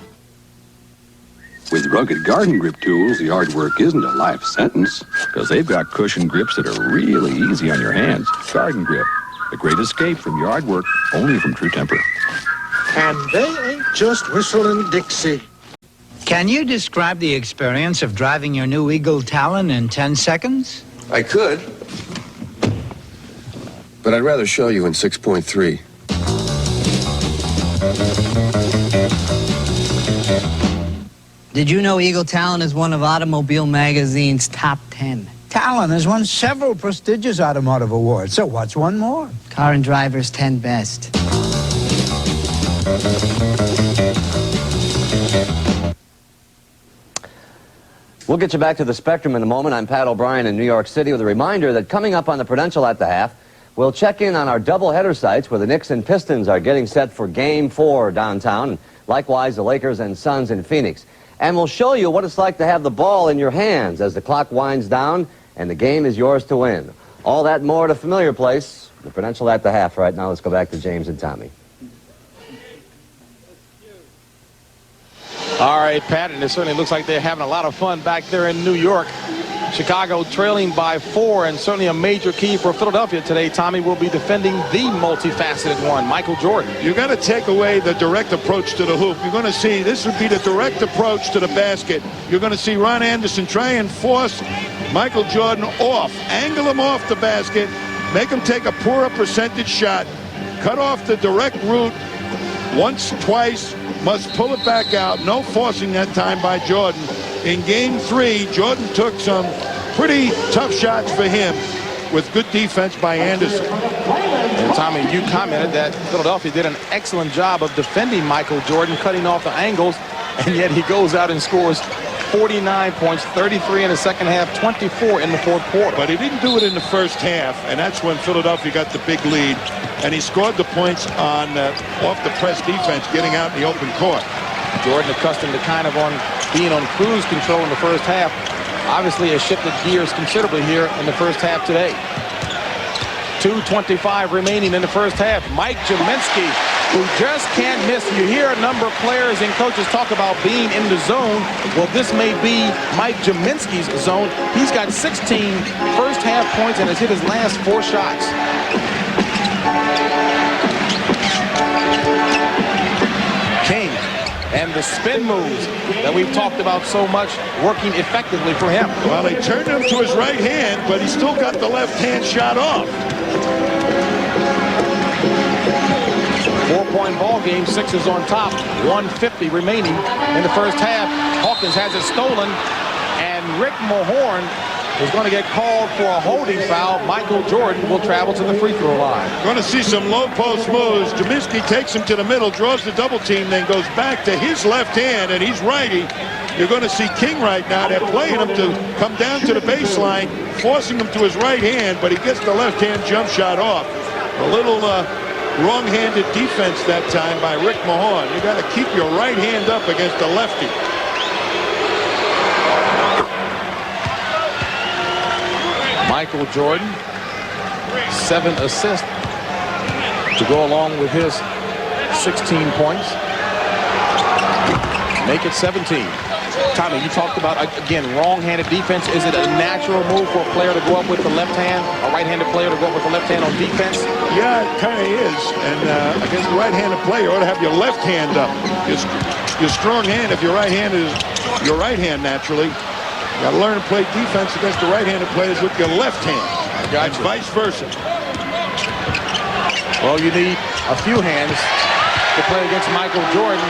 With rugged garden grip tools, the yard work isn't a life sentence, because they've got cushion grips that are really easy on your hands. Garden Grip, the great escape from yard work, only from True Temper. And they ain't just whistling Dixie. Can you describe the experience of driving your new Eagle Talon in 10 seconds? I could, but I'd rather show you in 6.3. Did you know Eagle Talon is one of Automobile Magazine's top 10? Talon has won several prestigious automotive awards, so what's one more? Car and Driver's 10 Best. We'll get you back to the Spectrum in a moment. I'm Pat O'Brien in New York City with a reminder that coming up on the Prudential at the half, we'll check in on our doubleheader sites where the Knicks and Pistons are getting set for Game 4 downtown, and likewise the Lakers and Suns in Phoenix. And we'll show you what it's like to have the ball in your hands as the clock winds down and the game is yours to win. All that and more at a familiar place, the Prudential at the half. Right now, let's go back to James and Tommy. All right, Pat, and it certainly looks like they're having a lot of fun back there in New York. Chicago trailing by 4, and certainly a major key for Philadelphia today. Tommy will be defending the multifaceted one, Michael Jordan. You've got to take away the direct approach to the hoop. You're going to see this would be the direct approach to the basket. You're going to see Ron Anderson try and force Michael Jordan off, angle him off the basket, make him take a poorer percentage shot, cut off the direct route once, twice, must pull it back out. No forcing that time by Jordan. In Game 3, Jordan took some pretty tough shots for him with good defense by Anderson. And Tommy, you commented that Philadelphia did an excellent job of defending Michael Jordan, cutting off the angles, and yet he goes out and scores 49 points, 33 in the second half, 24 in the fourth quarter. But he didn't do it in the first half, and that's when Philadelphia got the big lead. And he scored the points on off the press defense, getting out in the open court. Jordan, accustomed to kind of being on cruise control in the first half, obviously has shifted gears considerably here in the first half today. 2:25 remaining in the first half. Mike Jaminski, who just can't miss. You hear a number of players and coaches talk about being in the zone. Well, this may be Mike Jaminski's zone. He's got 16 first half points and has hit his last 4 shots. King and the spin moves that we've talked about so much working effectively for him. Well, they turned him to his right hand, but he still got the left hand shot off. 4-point ball game, Sixers on top, 1:50 remaining in the first half. Hawkins has it stolen, and Rick Mahorn is going to get called for a holding foul. Michael Jordan will travel to the free throw line. Going to see some low post moves. Jaminski takes him to the middle, draws the double team, then goes back to his left hand, and he's righty. You're going to see King right now. They're playing him to come down to the baseline, forcing him to his right hand, but he gets the left hand jump shot off. A little wrong-handed defense that time by Rick Mahorn. You got to keep your right hand up against the lefty. Michael Jordan, 7 assists to go along with his 16 points. Make it 17. Tommy, you talked about, again, wrong-handed defense. Is it a natural move for a player to go up with the left hand, a right-handed player to go up with the left hand on defense? Yeah, it kind of is. And against the right-handed player, you ought to have your left hand up. Your strong hand, if your right hand is your right hand naturally, you got to learn to play defense against the right-handed players with your left hand. I got you. Vice versa. Well, you need a few hands to play against Michael Jordan.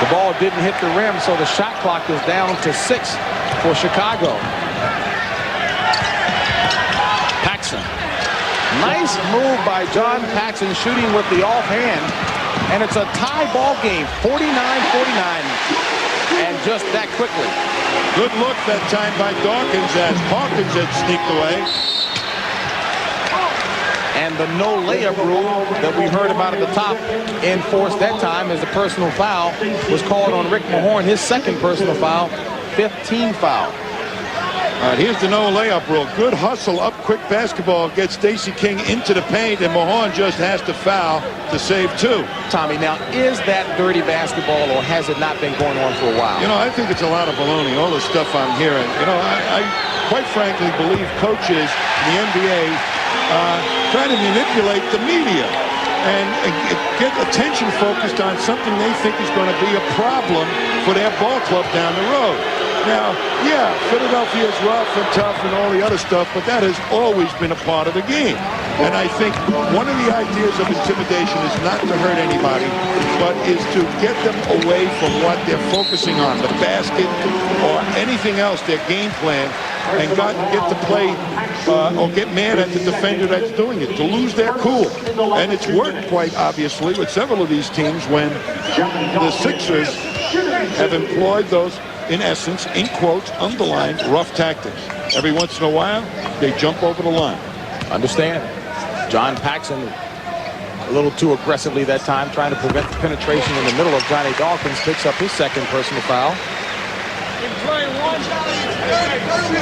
The ball didn't hit the rim, so the shot clock is down to 6 for Chicago. Paxson Nice move by John Paxson, shooting with the offhand. And it's a tie ball game, 49-49. And just that quickly. Good look that time by Dawkins as Hawkins had sneaked away. And the no layup rule that we heard about at the top enforced that time as the personal foul was called on Rick Mahorn, his second personal foul, 15 foul. All right, here's the no layup rule. Good hustle, up quick basketball, gets Stacey King into the paint, and Mahorn just has to foul to save two. Tommy, now, is that dirty basketball, or has it not been going on for a while? You know, I think it's a lot of baloney, all the stuff I'm hearing. You know, I quite frankly believe coaches in the NBA try to manipulate the media and get attention focused on something they think is going to be a problem for their ball club down the road. Now, yeah, Philadelphia is rough and tough and all the other stuff, but that has always been a part of the game. And I think one of the ideas of intimidation is not to hurt anybody, but is to get them away from what they're focusing on, the basket or anything else, their game plan, and get to play or get mad at the defender that's doing it, to lose their cool. And it's worked quite obviously with several of these teams when the Sixers have employed those, in essence, in quotes, underlined rough tactics. Every once in a while, they jump over the line. Understand. John Paxson a little too aggressively that time, trying to prevent the penetration in the middle of Johnny Dawkins, picks up his second personal foul.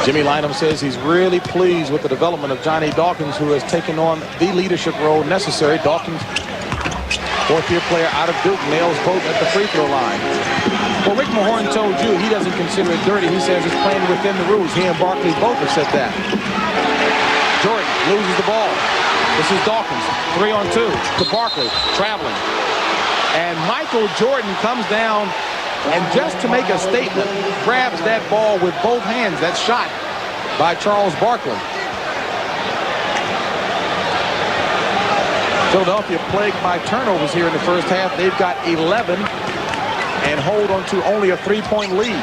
Jimmy Lynam says he's really pleased with the development of Johnny Dawkins, who has taken on the leadership role necessary. Dawkins, fourth-year player out of Duke, nails both at the free throw line. Well, Rick Mahorn told you he doesn't consider it dirty. He says it's playing within the rules. He and Barkley both have said that. Jordan loses the ball. This is Dawkins, 3-on-2 to Barkley, traveling. And Michael Jordan comes down and just to make a statement, grabs that ball with both hands. That's shot by Charles Barkley. Philadelphia plagued by turnovers here in the first half. They've got 11 and hold on to only a 3-point lead.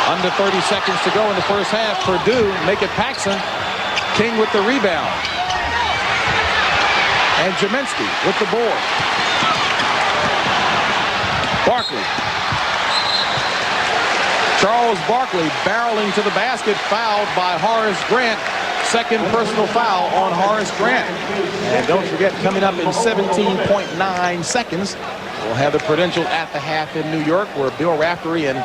Under 30 seconds to go in the first half. Purdue make it Paxson. King with the rebound. And Jaminsky with the board. Barkley. Charles Barkley barreling to the basket, fouled by Horace Grant. Second personal foul on Horace Grant. And don't forget, coming up in 17.9 seconds, we'll have the Prudential at the half in New York, where Bill Raftery and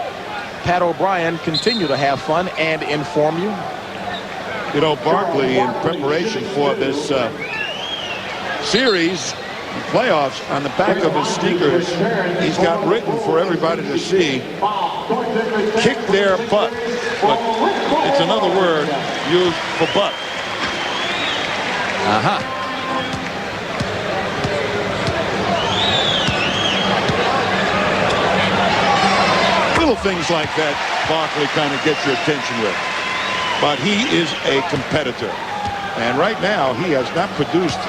Pat O'Brien continue to have fun and inform you. You know, Barkley, in preparation for this series, playoffs, on the back of his sneakers, he's got written for everybody to see, kick their butt. But it's another word used for butt. Little things like that, Barkley kind of gets your attention with. But he is a competitor. And right now, he has not produced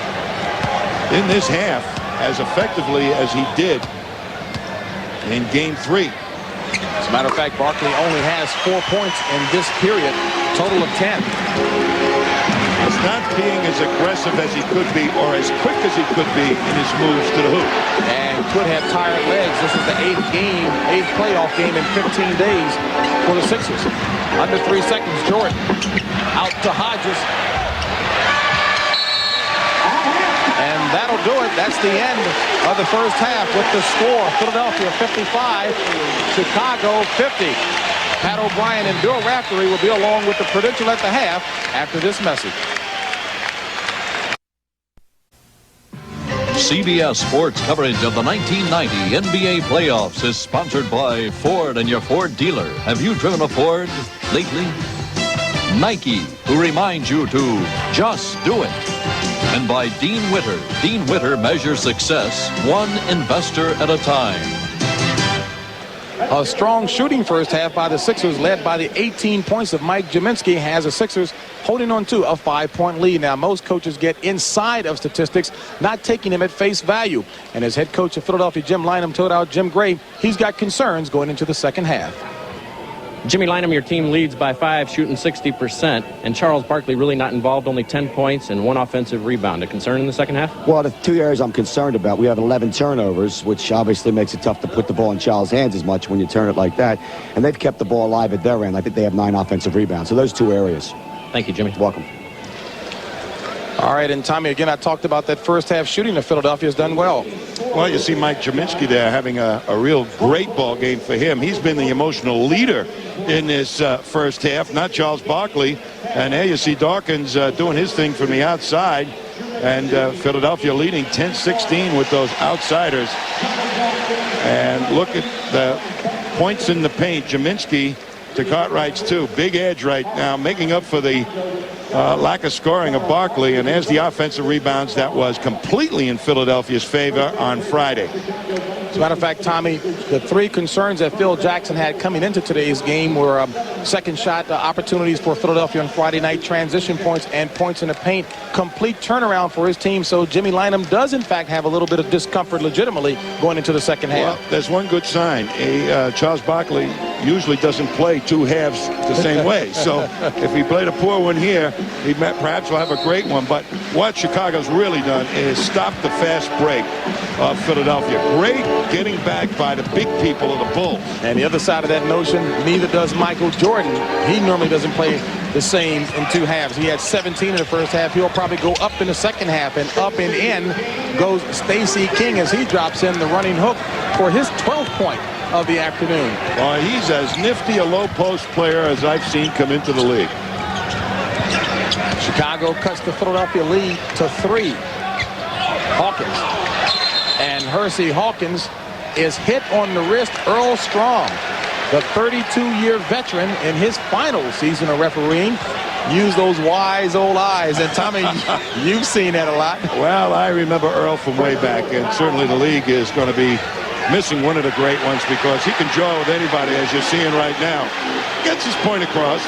in this half as effectively as he did in Game 3. As a matter of fact, Barkley only has 4 points in this period, total of 10. He's not being as aggressive as he could be or as quick as he could be in his moves to the hoop. And could have tired legs. This is the eighth playoff game in 15 days for the Sixers. Under 3 seconds, Jordan out to Hodges. And that'll do it. That's the end of the first half with the score. Philadelphia 55, Chicago 50. Pat O'Brien and Bill Raftery will be along with the Prudential at the half after this message. CBS Sports coverage of the 1990 NBA playoffs is sponsored by Ford and your Ford dealer. Have you driven a Ford lately? Nike, who reminds you to just do it. And by Dean Witter. Dean Witter measures success one investor at a time. A strong shooting first half by the Sixers, led by the 18 points of Mike Jaminsky, has the Sixers holding on to a 5-point lead. Now, most coaches get inside of statistics, not taking them at face value. And as head coach of Philadelphia, Jim Lynam, told out Jim Gray, he's got concerns going into the second half. Jimmy Lynam, your team leads by 5, shooting 60%, and Charles Barkley really not involved, only 10 points and 1 offensive rebound. A concern in the second half? Well, the 2 areas I'm concerned about, we have 11 turnovers, which obviously makes it tough to put the ball in Charles' hands as much when you turn it like that, and they've kept the ball alive at their end. I think they have 9 offensive rebounds, so those 2 areas. Thank you, Jimmy. Welcome. All right, and Tommy, again, I talked about that first half shooting that Philadelphia's done well. Well, you see Mike Jaminski there having a real great ball game for him. He's been the emotional leader in this first half, not Charles Barkley. And there you see Dawkins doing his thing from the outside. And Philadelphia leading 10-16 with those outsiders. And look at the points in the paint. Jaminski to Cartwright's 2. Big edge right now, making up for the lack of scoring of Barkley. And there's the offensive rebounds that was completely in Philadelphia's favor on Friday. As a matter of fact, Tommy, the 3 concerns that Phil Jackson had coming into today's game were second shot opportunities for Philadelphia on Friday night, transition points, and points in the paint. Complete turnaround for his team. So Jimmy Lynam does, in fact, have a little bit of discomfort legitimately going into the second half. Well, there's one good sign. Charles Barkley usually doesn't play 2 halves the same way. So if he played a poor one here, he perhaps will have a great one. But what Chicago's really done is stop the fast break of Philadelphia. Great getting back by the big people of the Bulls. And the other side of that notion, neither does Michael Jordan. He normally doesn't play the same in 2 halves. He had 17 in the first half. He'll probably go up in the second half, and up and in goes Stacey King as he drops in the running hook for his 12th point of the afternoon. Well, he's as nifty a low post player as I've seen come into the league. Chicago cuts the Philadelphia lead to 3. Hawkins. And Hersey Hawkins is hit on the wrist. Earl Strong, the 32-year veteran in his final season of refereeing, used those wise old eyes. And Tommy, you've seen that a lot. Well, I remember Earl from way back, and certainly the league is going to be missing one of the great ones because he can draw with anybody, as you're seeing right now. Gets his point across.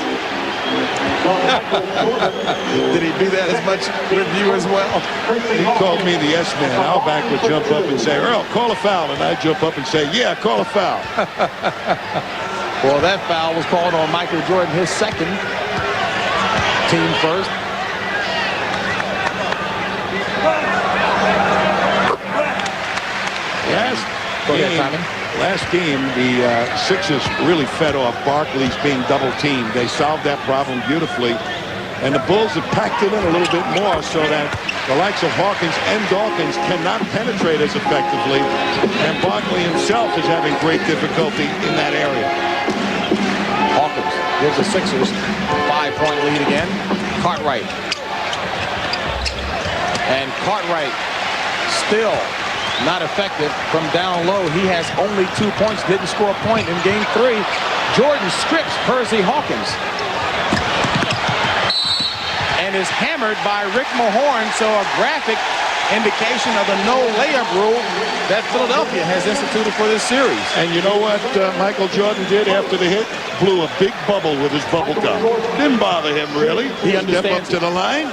Did he do that as much with you as well? He called me the yes man. Al Back would jump up and say, Earl, call a foul. And I'd jump up and say, yeah, call a foul. Well, that foul was called on Michael Jordan, his second, team first. Last game, the Sixers really fed off Barkley's being double-teamed. They solved that problem beautifully. And the Bulls have packed it in a little bit more so that the likes of Hawkins and Dawkins cannot penetrate as effectively. And Barkley himself is having great difficulty in that area. Hawkins gives the Sixers a 5-point lead again. Cartwright. And Cartwright still not effective from down low. He has only 2 points, didn't score a point in game 3. Jordan strips Hersey Hawkins and is hammered by Rick Mahorn, so a graphic indication of the no layup rule that Philadelphia has instituted for this series. And you know what Michael Jordan did after the hit? Blew a big bubble with his bubble gum. Didn't bother him really. He understands. Step up to the line.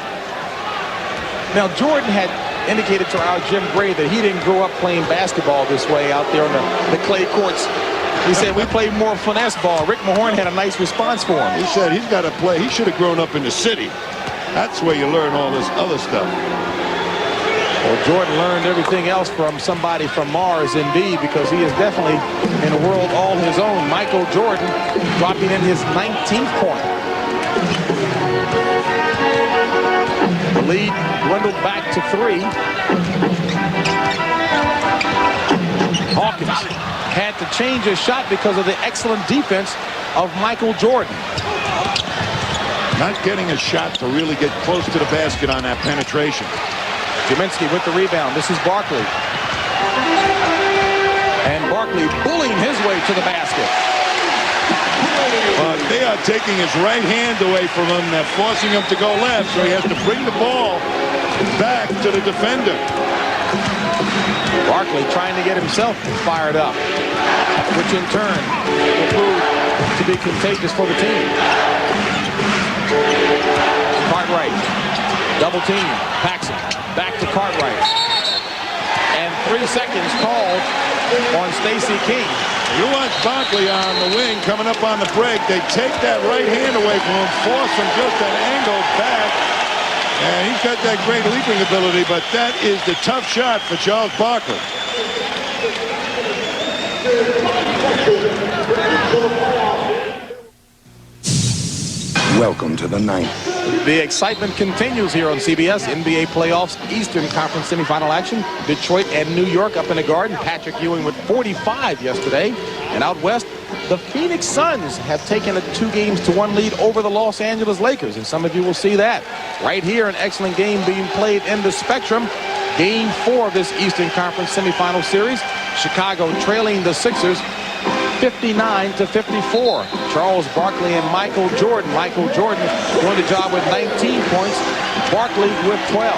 Now Jordan had indicated to our Jim Gray that he didn't grow up playing basketball this way out there on the clay courts. He said we play more finesse ball. Rick Mahorn had a nice response for him. He said he's got to play. He should have grown up in the city. That's where you learn all this other stuff. Well, Jordan learned everything else from somebody from Mars, indeed, because he is definitely in a world all his own. Michael Jordan dropping in his 19th point. The lead dwindled back to 3. Hawkins had to change his shot because of the excellent defense of Michael Jordan. Not getting a shot to really get close to the basket on that penetration. Jaminski with the rebound. This is Barkley. And Barkley bullying his way to the basket. They are taking his right hand away from him. They're forcing him to go left, so he has to bring the ball back to the defender. Barkley trying to get himself fired up, which in turn will prove to be contagious for the team. Cartwright, double team, Paxson, back to Cartwright. And 3 seconds called on Stacey King. You watch Barkley on the wing coming up on the break. They take that right hand away from him, force him just an angle back. And he's got that great leaping ability, but that is the tough shot for Charles Barkley. Welcome to the ninth. The excitement continues here on CBS. NBA playoffs, Eastern Conference semifinal action. Detroit and New York up in the Garden. Patrick Ewing with 45 yesterday. And out west, the Phoenix Suns have taken a 2-1 lead over the Los Angeles Lakers. And some of you will see that. Right here, an excellent game being played in the Spectrum. Game 4 of this Eastern Conference semifinal series. Chicago trailing the Sixers 59-54. Charles Barkley and Michael Jordan. Michael Jordan doing the job with 19 points. Barkley with 12.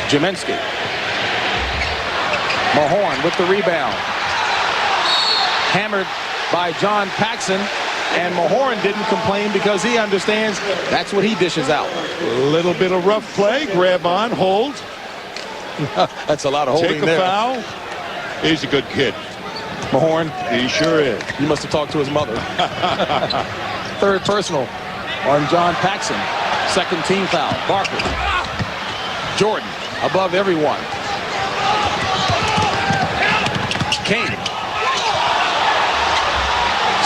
Jaminsky. Mahorn with the rebound. Hammered by John Paxson. And Mahorn didn't complain because he understands that's what he dishes out. A little bit of rough play. Grab on, hold. That's a lot of holding there. Take a foul. He's a good kid. Mahorn. He sure is. He must have talked to his mother. Third personal on John Paxson. Second team foul. Barkley. Jordan above everyone. King.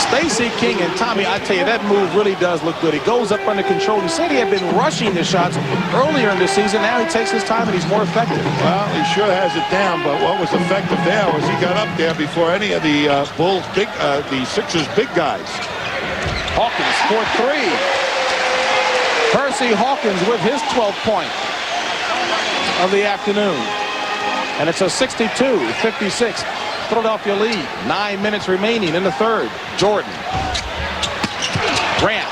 Stacey King and Tommy, I tell you, that move really does look good. He goes up under control. He said he had been rushing the shots earlier in the season. Now he takes his time and he's more effective. Well, he sure has it down, but what was effective there was he got up there before any of the the Sixers big guys. Hawkins for 3. Percy Hawkins with his 12th point of the afternoon. And it's a 62-56. Philadelphia lead. 9 minutes remaining in the third. Jordan. Grant.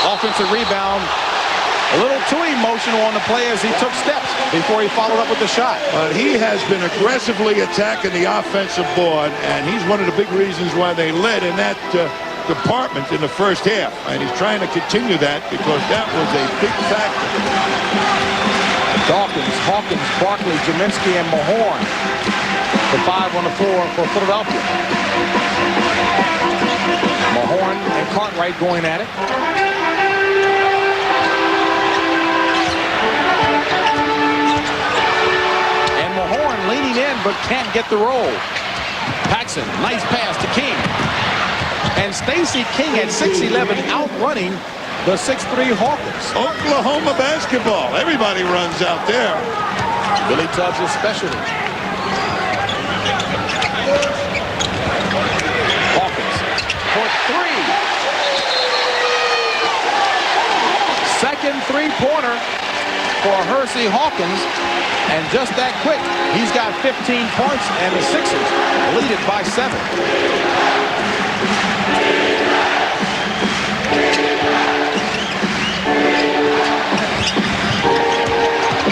Offensive rebound. A little too emotional on the play as he took steps before he followed up with the shot. But he has been aggressively attacking the offensive board, and he's one of the big reasons why they led in that department in the first half. And he's trying to continue that because that was a big factor. Dawkins, Hawkins, Barkley, Jaminsky, and Mahorn. The 5 on the floor for Philadelphia. Mahorn and Cartwright going at it. And Mahorn leaning in but can't get the roll. Paxson, nice pass to King. And Stacey King at 6'11", outrunning the 6'3" Hawkins. Oklahoma basketball. Everybody runs out there. Billy Tubbs' specialty. Hawkins for 3. Second three-pointer for Hersey Hawkins. And just that quick, he's got 15 points, and the Sixers lead it by 7.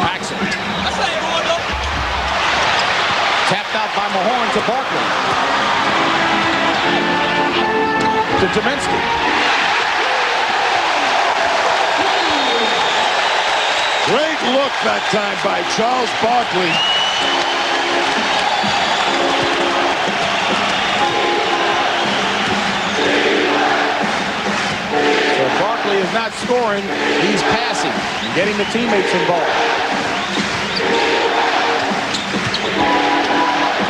Paxson. Tapped out by Mahorn to Barkley. To Jaminsky. Great look that time by Charles Barkley. So Barkley is not scoring, he's passing and getting the teammates involved.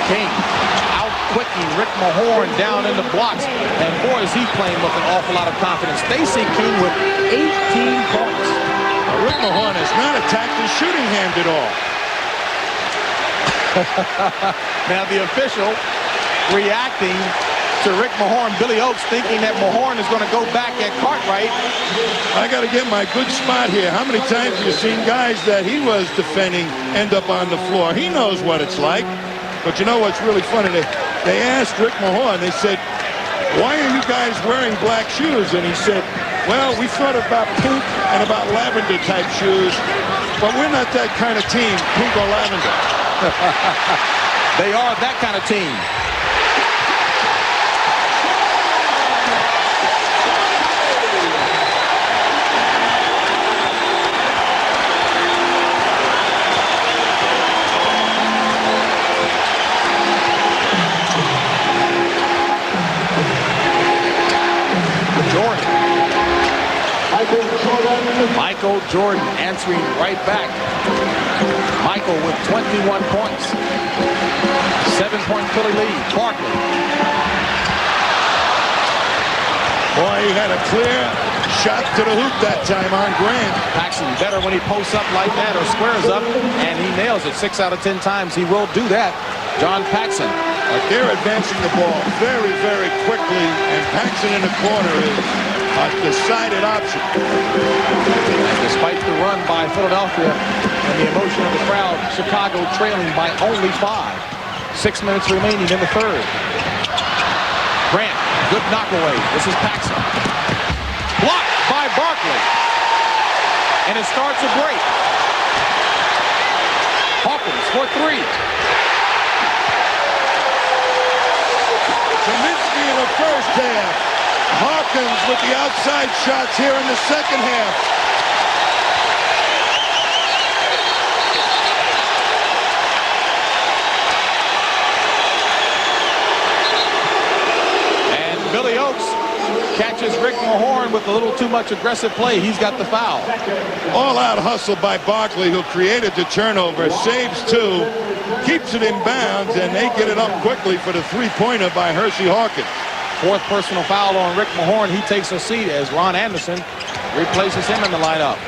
King out-quicking Rick Mahorn down in the blocks. And boy, is he playing with an awful lot of confidence. Stacey King with 18 points. Rick Mahorn has not attacked his shooting hand at all. Now the official reacting to Rick Mahorn, Billy Oakes thinking that Mahorn is going to go back at Cartwright. I got to get my good spot here. How many times have you seen guys that he was defending end up on the floor? He knows what it's like. But you know what's really funny? They asked Rick Mahorn, they said, why are you guys wearing black shoes? And he said, well, we thought about pink and about lavender type shoes, but we're not that kind of team, pink or lavender. They are that kind of team. Michael Jordan answering right back. Michael with 21 points. 7-point Philly lead. Barkley. Boy, he had a clear shot to the hoop that time on Grant. Paxson better when he posts up like that or squares up, and he nails it 6 out of 10 times. He will do that. John Paxson. But they're advancing the ball very, very quickly, and Paxson in the corner is a decided option. And despite the run by Philadelphia and the emotion of the crowd, Chicago trailing by only 5. 6 minutes remaining in the third. Grant, good knockaway. This is Paxson. Blocked by Barkley. And it starts a break. Hawkins for 3. Kaminsky in the first half. Hawkins with the outside shots here in the second half. And Billy Oakes catches Rick Mahorn with a little too much aggressive play. He's got the foul. All-out hustle by Barkley, who created the turnover, saves 2, keeps it in bounds, and they get it up quickly for the three-pointer by Hersey Hawkins. 4th personal foul on Rick Mahorn. He takes a seat as Ron Anderson replaces him in the lineup.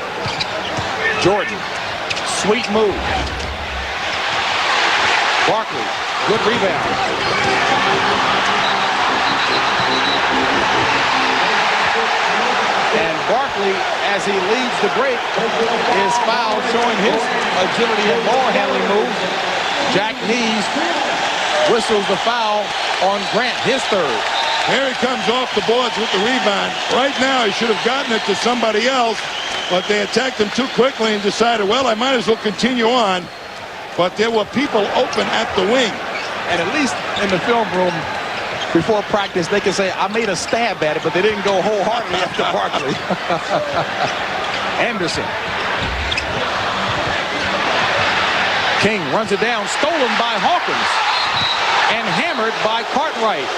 Jordan, sweet move. Barkley, good rebound. And Barkley, as he leads the break, is fouled, showing his agility and ball handling moves. Jack Nees whistles the foul on Grant, his 3rd. Here he comes off the boards with the rebound. Right now, he should have gotten it to somebody else, but they attacked him too quickly and decided, well, I might as well continue on. But there were people open at the wing. And at least in the film room, before practice, they can say, I made a stab at it, but they didn't go wholeheartedly after Barkley. Anderson. King runs it down, stolen by Hawkins, and hammered by Cartwright.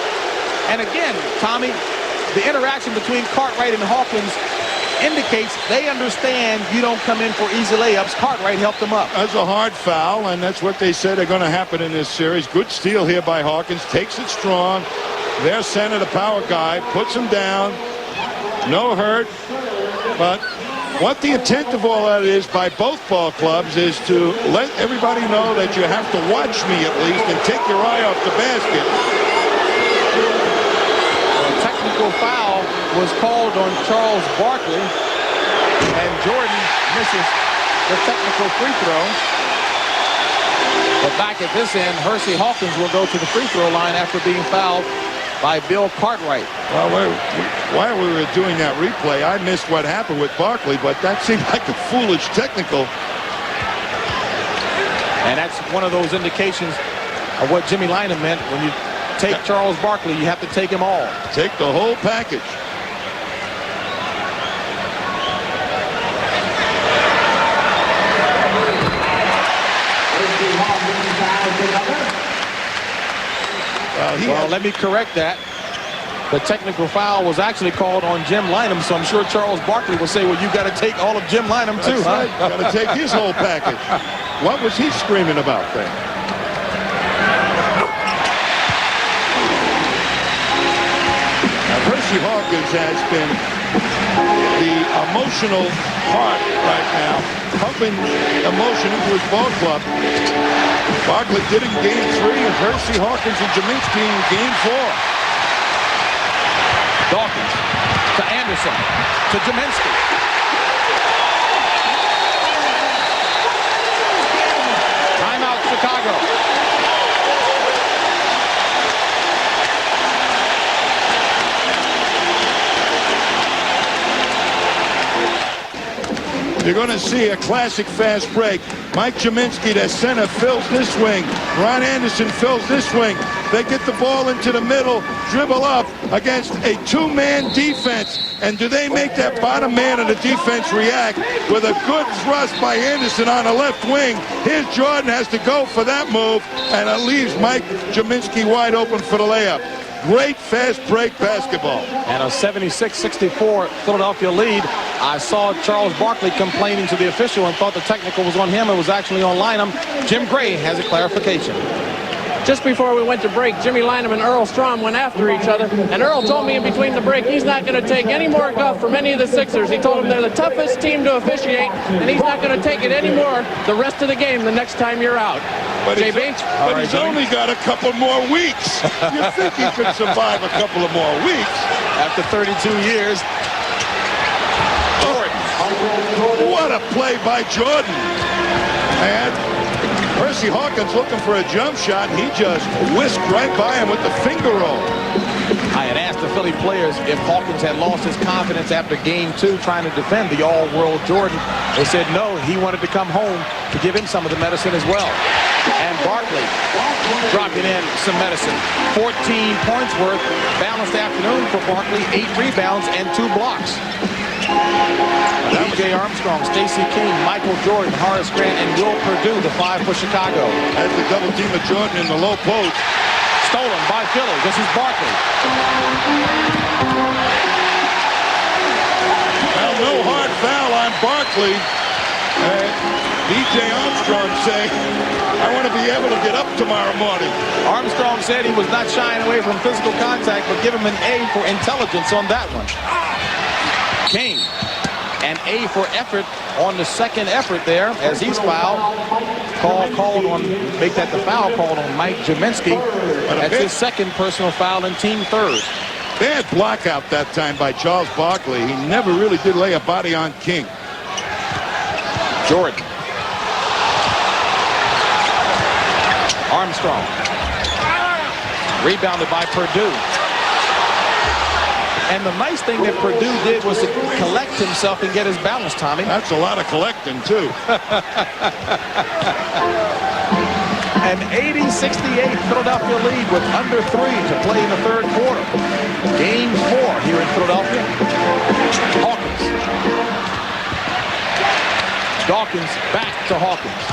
And again, Tommy, the interaction between Cartwright and Hawkins indicates they understand you don't come in for easy layups. Cartwright helped them up. That's a hard foul, and that's what they said are going to happen in this series. Good steal here by Hawkins. Takes it strong. Their center, the power guy, puts him down. No hurt. But what the intent of all that is by both ball clubs is to let everybody know that you have to watch me at least and take your eye off the basket. Technical foul was called on Charles Barkley, and Jordan misses the technical free throw. But back at this end, Hersey Hawkins will go to the free throw line after being fouled by Bill Cartwright. Well, while we were doing that replay, I missed what happened with Barkley, but that seemed like a foolish technical. And that's one of those indications of what Jimmy Lynam meant. When you take Charles Barkley, you have to take him all. Take the whole package. Well, let me correct that. The technical foul was actually called on Jim Lynam, so I'm sure Charles Barkley will say, well, you got to take all of Jim Lynam too. That's right. Got to take his whole package. What was he screaming about then? Hersey Hawkins has been the emotional part right now, pumping emotion into his ball club. Barkley did in Game 3, and Hersey Hawkins and Jaminski in Game 4. Dawkins to Anderson to Jaminski. Timeout, Chicago. You're going to see a classic fast break. Mike Jaminski, the center, fills this wing. Ron Anderson fills this wing. They get the ball into the middle, dribble up against a two-man defense. And do they make that bottom man of the defense react with a good thrust by Anderson on the left wing? Here's Jordan has to go for that move, and it leaves Mike Jaminski wide open for the layup. Great fast break basketball. And a 76-64 Philadelphia lead. I saw Charles Barkley complaining to the official and thought the technical was on him. It was actually on Lynham. Jim Gray has a clarification. Just before we went to break, Jimmy Lynham and Earl Strom went after each other, and Earl told me in between the break he's not going to take any more guff from any of the Sixers. He told them they're the toughest team to officiate, and he's not going to take it anymore the rest of the game the next time you're out. But he's only got a couple more weeks. You think he could survive a couple of more weeks? After 32 years. Jordan. What a play by Jordan. And Percy Hawkins looking for a jump shot, and he just whisked right by him with the finger roll. I had asked the Philly players if Hawkins had lost his confidence after Game 2 trying to defend the all-world Jordan. They said no, he wanted to come home to give him some of the medicine as well. And Barkley dropping in some medicine. 14 points worth. Balanced afternoon for Barkley. 8 rebounds and 2 blocks. B.J. Armstrong, Stacey King, Michael Jordan, Horace Grant, and Will Perdue, the 5 for Chicago. As the double team of Jordan in the low post. Stolen by Philly. This is Barkley. Well, no hard foul on Barkley. B.J. Armstrong saying, I want to be able to get up tomorrow morning. Armstrong said he was not shying away from physical contact, but give him an A for intelligence on that one. King, an A for effort on the second effort there as he's fouled. Called on, make that the foul called on Mike Jaminski. That's his second personal foul and team third. Bad block out that time by Charles Barkley. He never really did lay a body on King. Jordan. Armstrong. Rebounded by Perdue. And the nice thing that Perdue did was to collect himself and get his balance, Tommy. That's a lot of collecting, too. An 80-68 Philadelphia lead with under 3 to play in the third quarter. Game 4 here in Philadelphia. Hawkins. Dawkins back to Hawkins.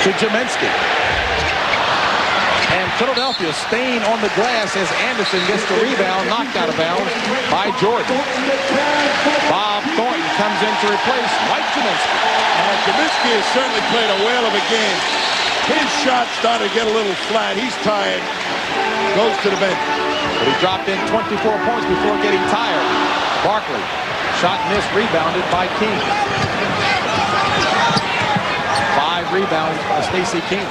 To Jaminski. And Philadelphia staying on the glass as Anderson gets the rebound, knocked out of bounds by Jordan. Bob Thornton comes in to replace Mike Jaminski. Jaminski has certainly played a whale of a game. His shot started to get a little flat. He's tired. Goes to the bench. But he dropped in 24 points before getting tired. Barkley, shot missed, rebounded by King. 5 rebounds by Stacey King.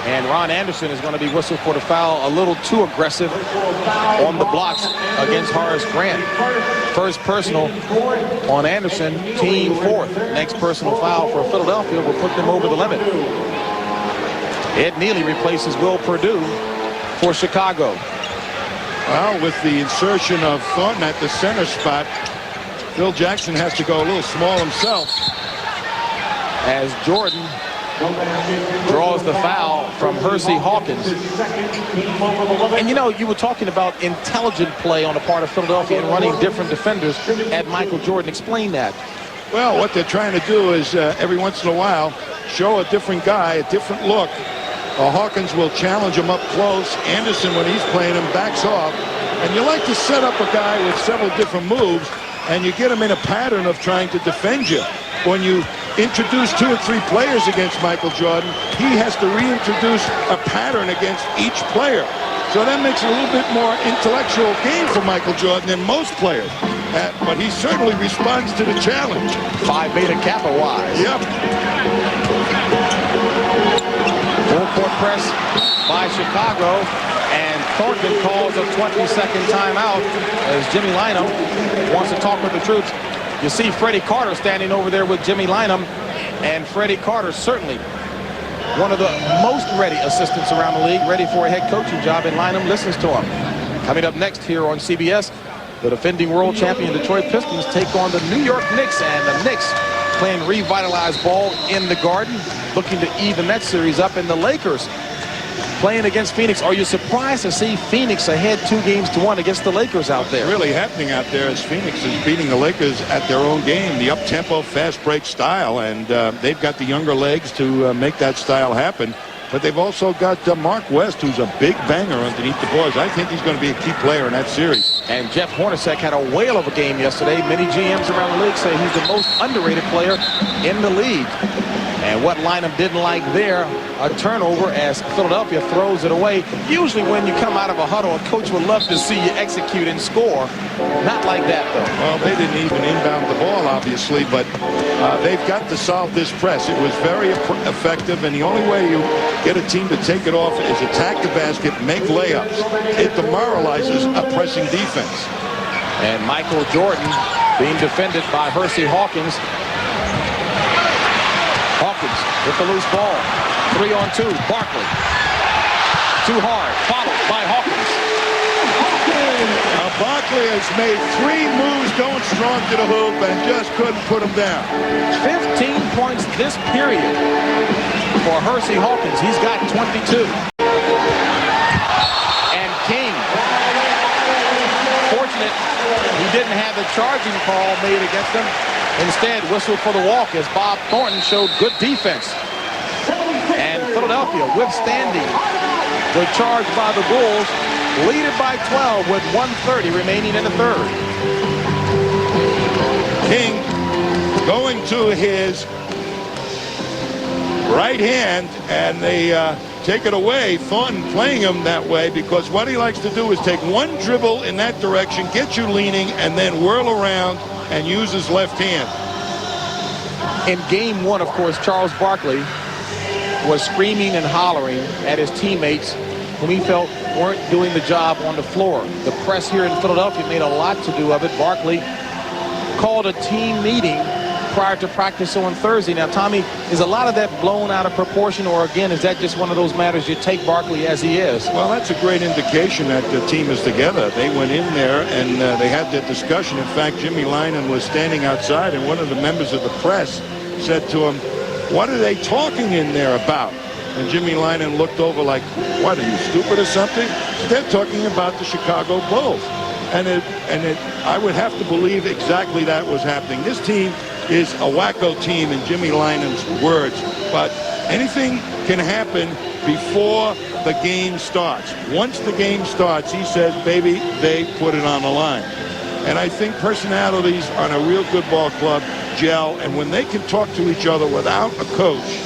And Ron Anderson is going to be whistled for the foul, a little too aggressive on the blocks against Horace Grant. First personal on Anderson, team 4th. Next personal foul for Philadelphia will put them over the limit. Ed Neely replaces Will Perdue for Chicago. Well, with the insertion of Thornton at the center spot, Phil Jackson has to go a little small himself. As Jordan draws the foul from Hersey Hawkins. And you know, you were talking about intelligent play on the part of Philadelphia and running different defenders at Michael Jordan. Explain that. Well, what they're trying to do is every once in a while show a different guy, a different look. Hawkins will challenge him up close. Anderson, when he's playing him, backs off. And you like to set up a guy with several different moves, and you get him in a pattern of trying to defend you. When you introduce 2 or 3 players against Michael Jordan, he has to reintroduce a pattern against each player. So that makes it a little bit more intellectual game for Michael Jordan than most players. But he certainly responds to the challenge. Phi Beta Kappa wise. Yep. Full court press by Chicago. And Thornton calls a 20-second timeout as Jimmy Lynham wants to talk with the troops. You see Freddie Carter standing over there with Jimmy Lynham, and Freddie Carter certainly one of the most ready assistants around the league, ready for a head coaching job, and Lynham listens to him. Coming up next here on CBS, the defending world champion Detroit Pistons take on the New York Knicks, and the Knicks playing revitalized ball in the Garden, looking to even that series up, and the Lakers playing against Phoenix. Are you surprised to see Phoenix ahead 2-1 against the Lakers out there? What's really happening out there is Phoenix is beating the Lakers at their own game, the up-tempo, fast break style, and they've got the younger legs to make that style happen. but they've also got Mark West, who's a big banger underneath the boards. I think he's going to be a key player in that series. And Jeff Hornacek had a whale of a game yesterday. Many GMs around the league say he's the most underrated player in the league. And what lineup didn't like there? A turnover as Philadelphia throws it away. Usually when you come out of a huddle, a coach would love to see you execute and score. Not like that, though. Well, they didn't even inbound the ball, obviously, but they've got to solve this press. It was very effective, and the only way you get a team to take it off is attack the basket, make layups. It demoralizes a pressing defense. And Michael Jordan being defended by Hersey Hawkins. Hawkins with the loose ball. 3-on-2. Barkley. Too hard. Followed by Hawkins. Now Barkley has made 3 moves going strong to the hoop and just couldn't put him down. 15 points this period for Hersey Hawkins. He's got 22. And King. Fortunate he didn't have the charging call made against him. Instead, whistled for the walk as Bob Thornton showed good defense. And Philadelphia withstanding the charge by the Bulls, lead it by 12 with 1:30 remaining in the third. King going to his right hand, and they take it away. Thornton playing him that way because what he likes to do is take one dribble in that direction, get you leaning, and then whirl around and use his left hand. In game 1, of course, Charles Barkley was screaming and hollering at his teammates whom he felt weren't doing the job on the floor. The press here in Philadelphia made a lot to do of it. Barkley called a team meeting prior to practice on Thursday. Now, Tommy, is a lot of that blown out of proportion, or again, is that just one of those matters you take Barkley as he is? Well, that's a great indication that the team is together. They went in there and they had their discussion. In fact, Jimmy Lynam was standing outside, and one of the members of the press said to him, "What are they talking in there about?" And Jimmy Lynam looked over like, "What, are you stupid or something?" They're talking about the Chicago Bulls. And I would have to believe exactly that was happening. This team is a wacko team in Jimmy Lynam's words, but anything can happen before the game starts. Once the game starts, he says, baby, they put it on the line. And I think personalities on a real good ball club gel, and when they can talk to each other without a coach,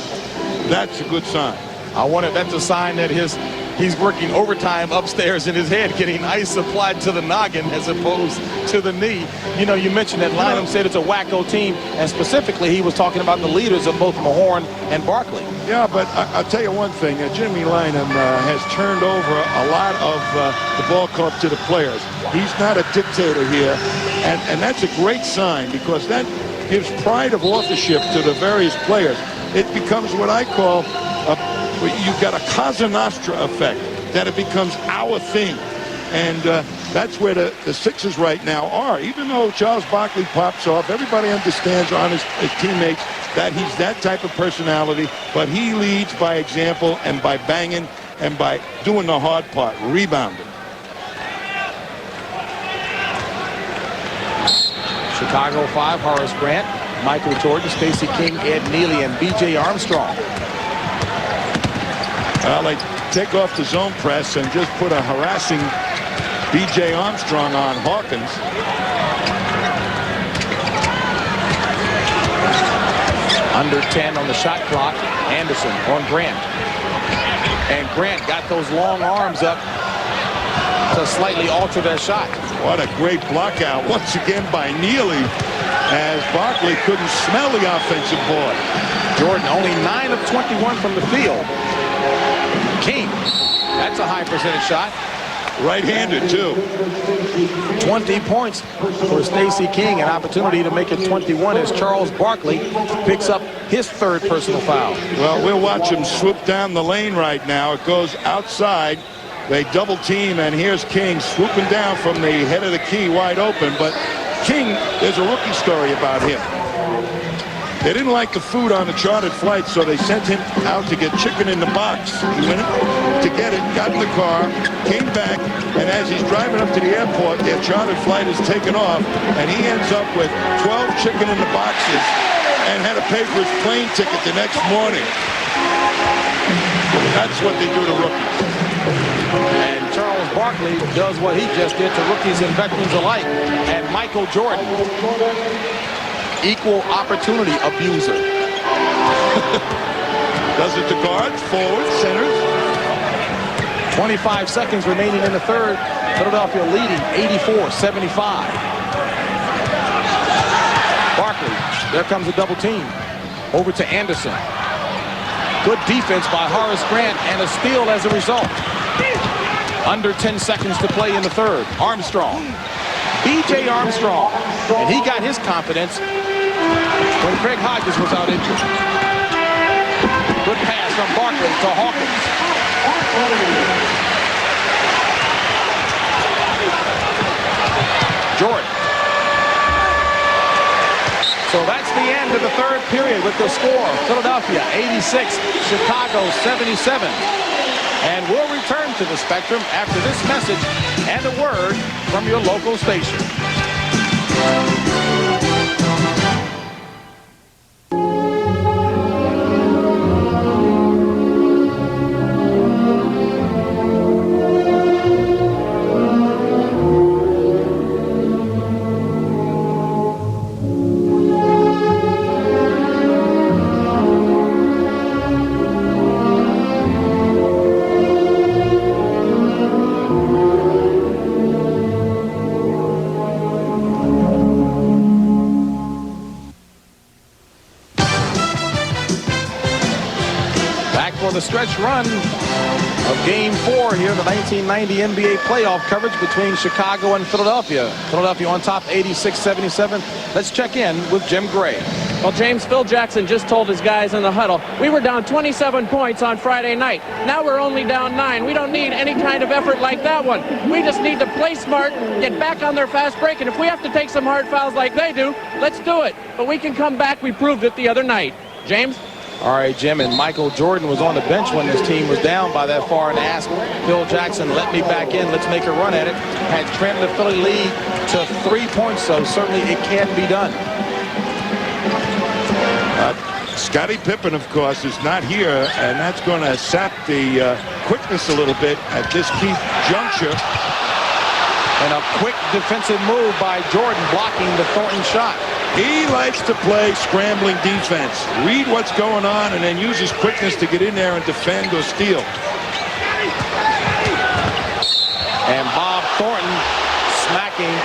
that's a good sign. That's a sign that he's working overtime upstairs in his head, getting ice applied to the noggin as opposed to the knee. You know, you mentioned that Lynam said it's a wacko team, and specifically he was talking about the leaders of both Mahorn and Barkley. Yeah, but I'll tell you one thing. Jimmy Lynam has turned over a lot of the ball club to the players. He's not a dictator here, and that's a great sign because that gives pride of authorship to the various players. It becomes what I call you've got a Cosa Nostra effect, that it becomes our thing. And that's where the Sixers right now are. Even though Charles Barkley pops off, everybody understands on his teammates that he's that type of personality, but he leads by example and by banging and by doing the hard part, rebounding. Chicago 5, Horace Grant, Michael Jordan, Stacey King, Ed Neely, and B.J. Armstrong. Well, they take off the zone press and just put a harassing B.J. Armstrong on Hawkins. Under 10 on the shot clock. Anderson on Grant. And Grant got those long arms up to slightly alter their shot. What a great block out once again by Neely as Barkley couldn't smell the offensive board. Jordan only 9 of 21 from the field. King, that's a high percentage shot. Right-handed, too. 20 points for Stacey King, an opportunity to make it 21 as Charles Barkley picks up his third personal foul. Well, we'll watch him swoop down the lane right now. It goes outside. They double team, and here's King swooping down from the head of the key wide open. But King, there's a rookie story about him. They didn't like the food on the chartered flight, so they sent him out to get chicken in the box. He went to get it, got in the car, came back, and as he's driving up to the airport, their chartered flight is taken off, and he ends up with 12 chicken in the boxes and had to pay for his plane ticket the next morning. That's what they do to rookies. And Charles Barkley does what he just did to rookies and veterans alike. And Michael Jordan, equal opportunity abuser. Does it to guards, forwards, centers. 25 seconds remaining in the third. Philadelphia leading 84-75. Barkley, there comes a double team. Over to Anderson. Good defense by Horace Grant and a steal as a result. Under 10 seconds to play in the third. Armstrong. B.J. Armstrong. And he got his confidence when Craig Hodges was out injured. Good pass from Barkley to Hawkins. Jordan. So that's the end of the third period with the score. Philadelphia 86, Chicago 77. And we'll return to the Spectrum after this message and a word from your local station. The stretch run of Game 4 here, the 1990 NBA playoff coverage between Chicago and Philadelphia. Philadelphia on top 86-77. Let's check in with Jim Gray. Well, James, Phil Jackson just told his guys in the huddle, we were down 27 points on Friday night. Now we're only down 9. We don't need any kind of effort like that one. We just need to play smart, get back on their fast break, and if we have to take some hard fouls like they do, let's do it. But we can come back. We proved it the other night. James? All right, Jim, and Michael Jordan was on the bench when this team was down by that far and asked Phil Jackson, let me back in, let's make a run at it. Had trimmed the Philly lead to 3 points, so certainly it can be done. Scottie Pippen, of course, is not here, and that's going to sap the quickness a little bit at this key juncture. And a quick defensive move by Jordan blocking the Thornton shot. He likes to play scrambling defense. Read what's going on and then use his quickness to get in there and defend or steal. And Bob Thornton smacking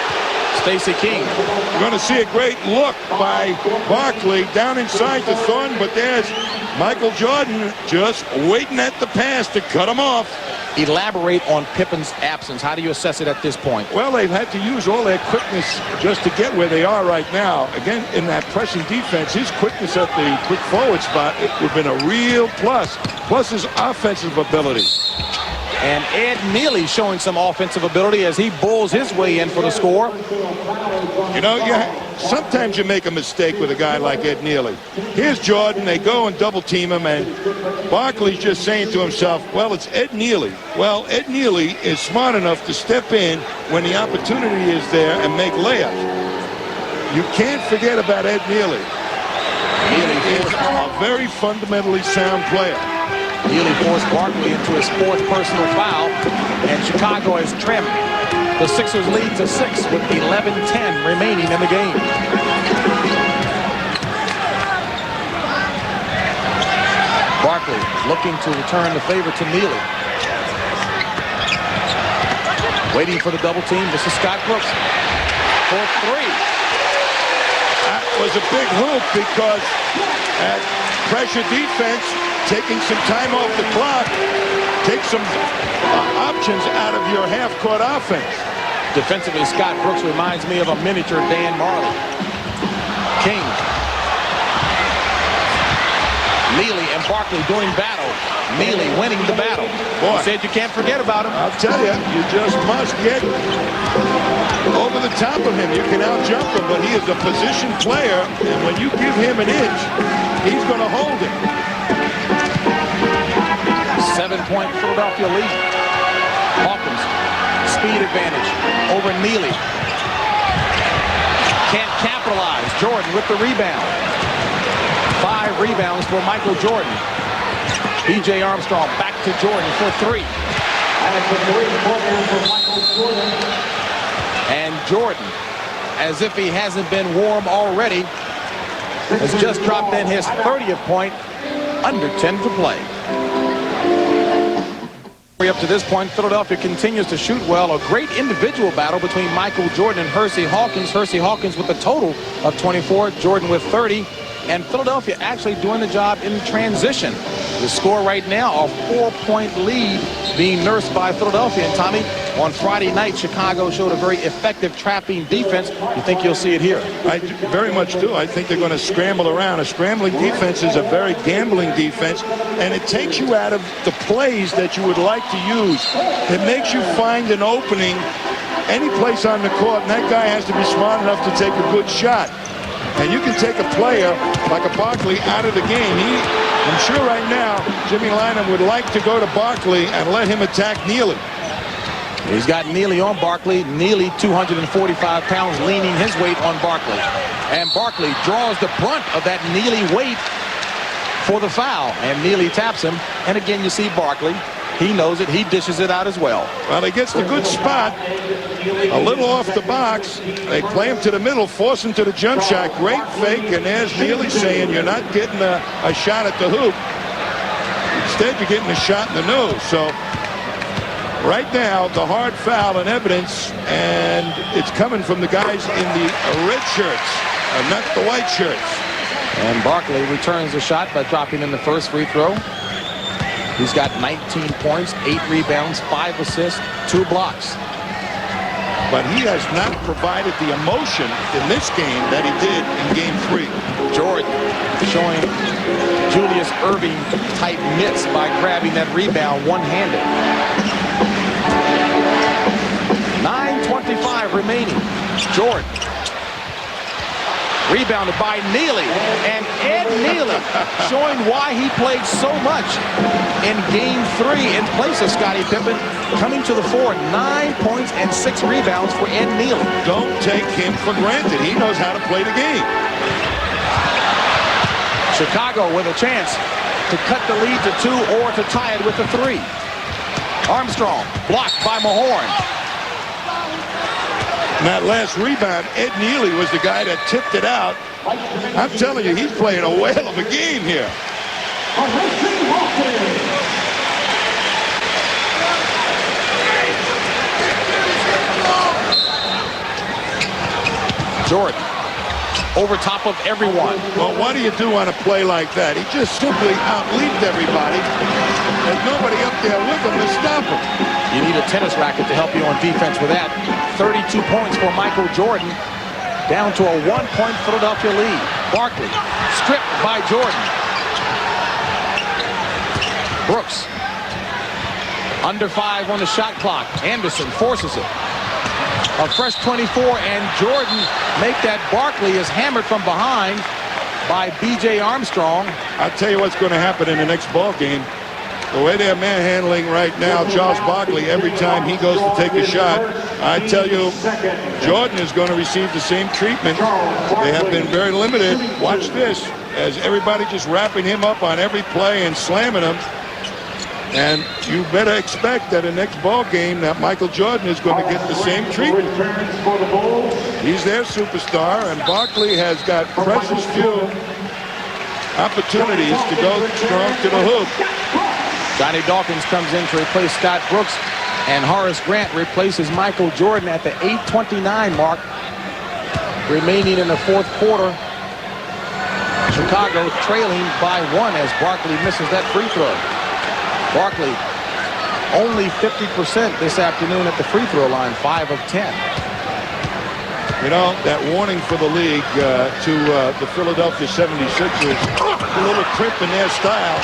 Stacey King. You're going to see a great look by Barkley down inside to Thornton, but there's Michael Jordan just waiting at the pass to cut him off. Elaborate on Pippen's absence. How do you assess it at this point? Well, they've had to use all their quickness just to get where they are right now. Again, in that pressing defense, his quickness at the quick forward spot, it would have been a real plus. Plus his offensive ability. And Ed Neely showing some offensive ability as he bulls his way in for the score. You know, sometimes you make a mistake with a guy like Ed Neely. Here's Jordan. They go and double team him, and Barkley's just saying to himself, well, it's Ed Neely. Well, Ed Neely is smart enough to step in when the opportunity is there and make layups. You can't forget about Ed Neely. Neely is a very fundamentally sound player. Neely forced Barkley into his 4th personal foul, and Chicago has trimmed the Sixers lead to 6 with 11:10 remaining in the game. Barkley looking to return the favor to Neely. Waiting for the double team. This is Scott Brooks for 3. That was a big hoop because at pressure defense, taking some time off the clock, take some options out of your half-court offense. Defensively, Scott Brooks reminds me of a miniature Dan Marley. King. Neely and Barkley doing battle. Neely winning the battle. Boy, he said you can't forget about him. I'll tell you, you just must get over the top of him. You can out-jump him, but he is a position player, and when you give him an inch, he's going to hold it. 7-point Philadelphia lead. Hawkins, speed advantage over Neely. Can't capitalize. Jordan with the rebound. 5 rebounds for Michael Jordan. B.J. Armstrong back to Jordan for three. And Jordan, as if he hasn't been warm already, has just dropped in his 30th point, under 10 to play. Up to this point, Philadelphia continues to shoot well. A great individual battle between Michael Jordan and Hersey Hawkins. Hersey Hawkins with a total of 24, Jordan with 30. And Philadelphia actually doing the job in transition. The score right now, a 4-point lead being nursed by Philadelphia. And Tommy, on Friday night, Chicago showed a very effective trapping defense. You think you'll see it here? I very much do. I think they're going to scramble around. A scrambling defense is a very gambling defense, and it takes you out of the plays that you would like to use. It makes you find an opening any place on the court, and that guy has to be smart enough to take a good shot. And you can take a player like a Barkley out of the game. I'm sure right now Jimmy Lynam would like to go to Barkley and let him attack Neely. He's got Neely on Barkley. Neely, 245 pounds, leaning his weight on Barkley. And Barkley draws the brunt of that Neely weight for the foul. And Neely taps him. And again, you see Barkley. He knows it. He dishes it out as well. Well, he gets the good spot. A little off the box. They play him to the middle, force him to the jump shot. Great fake, and there's Neely saying you're not getting a shot at the hoop. Instead, you're getting a shot in the nose. So right now, the hard foul in evidence, and it's coming from the guys in the red shirts, not the white shirts. And Barkley returns the shot by dropping in the first free throw. He's got 19 points, 8 rebounds, 5 assists, 2 blocks. But he has not provided the emotion in this game that he did in Game 3. Jordan showing Julius Erving type mitts by grabbing that rebound one-handed. 9:25 remaining. Jordan. Rebounded by Neely. And Ed Neely showing why he played so much in Game 3 in place of Scottie Pippen, coming to the fore. 9 points and 6 rebounds for Ed Neely. Don't take him for granted. He knows how to play the game. Chicago with a chance to cut the lead to 2 or to tie it with a 3. Armstrong blocked by Mahorn. And that last rebound, Ed Neely was the guy that tipped it out. I'm telling you, he's playing a whale of a game here. Jordan over top of everyone. Well, what do you do on a play like that? He just simply out-leaped everybody. There's nobody up there with him to stop him. You need a tennis racket to help you on defense with that. 32 points for Michael Jordan, down to a 1-point Philadelphia lead. Barkley stripped by Jordan. Brooks under 5 on the shot clock. Anderson forces it. A fresh 24, and Jordan make that. Barkley is hammered from behind by B.J. Armstrong. I'll tell you what's going to happen in the next ball game. The way they're manhandling right now, Charles Barkley, every time he goes to take a shot, I tell you, Jordan is going to receive the same treatment. They have been very limited. Watch this, as everybody just wrapping him up on every play and slamming him. And you better expect that in the next ball game that Michael Jordan is going to get the same treatment. He's their superstar, and Barkley has got precious few opportunities to go strong to the hoop. Johnny Dawkins comes in to replace Scott Brooks, and Horace Grant replaces Michael Jordan at the 8:29 mark, remaining in the fourth quarter. Chicago trailing by 1 as Barkley misses that free throw. Barkley only 50% this afternoon at the free throw line, 5 of 10. You know, that warning for the league to the Philadelphia 76ers, a little trip in their style.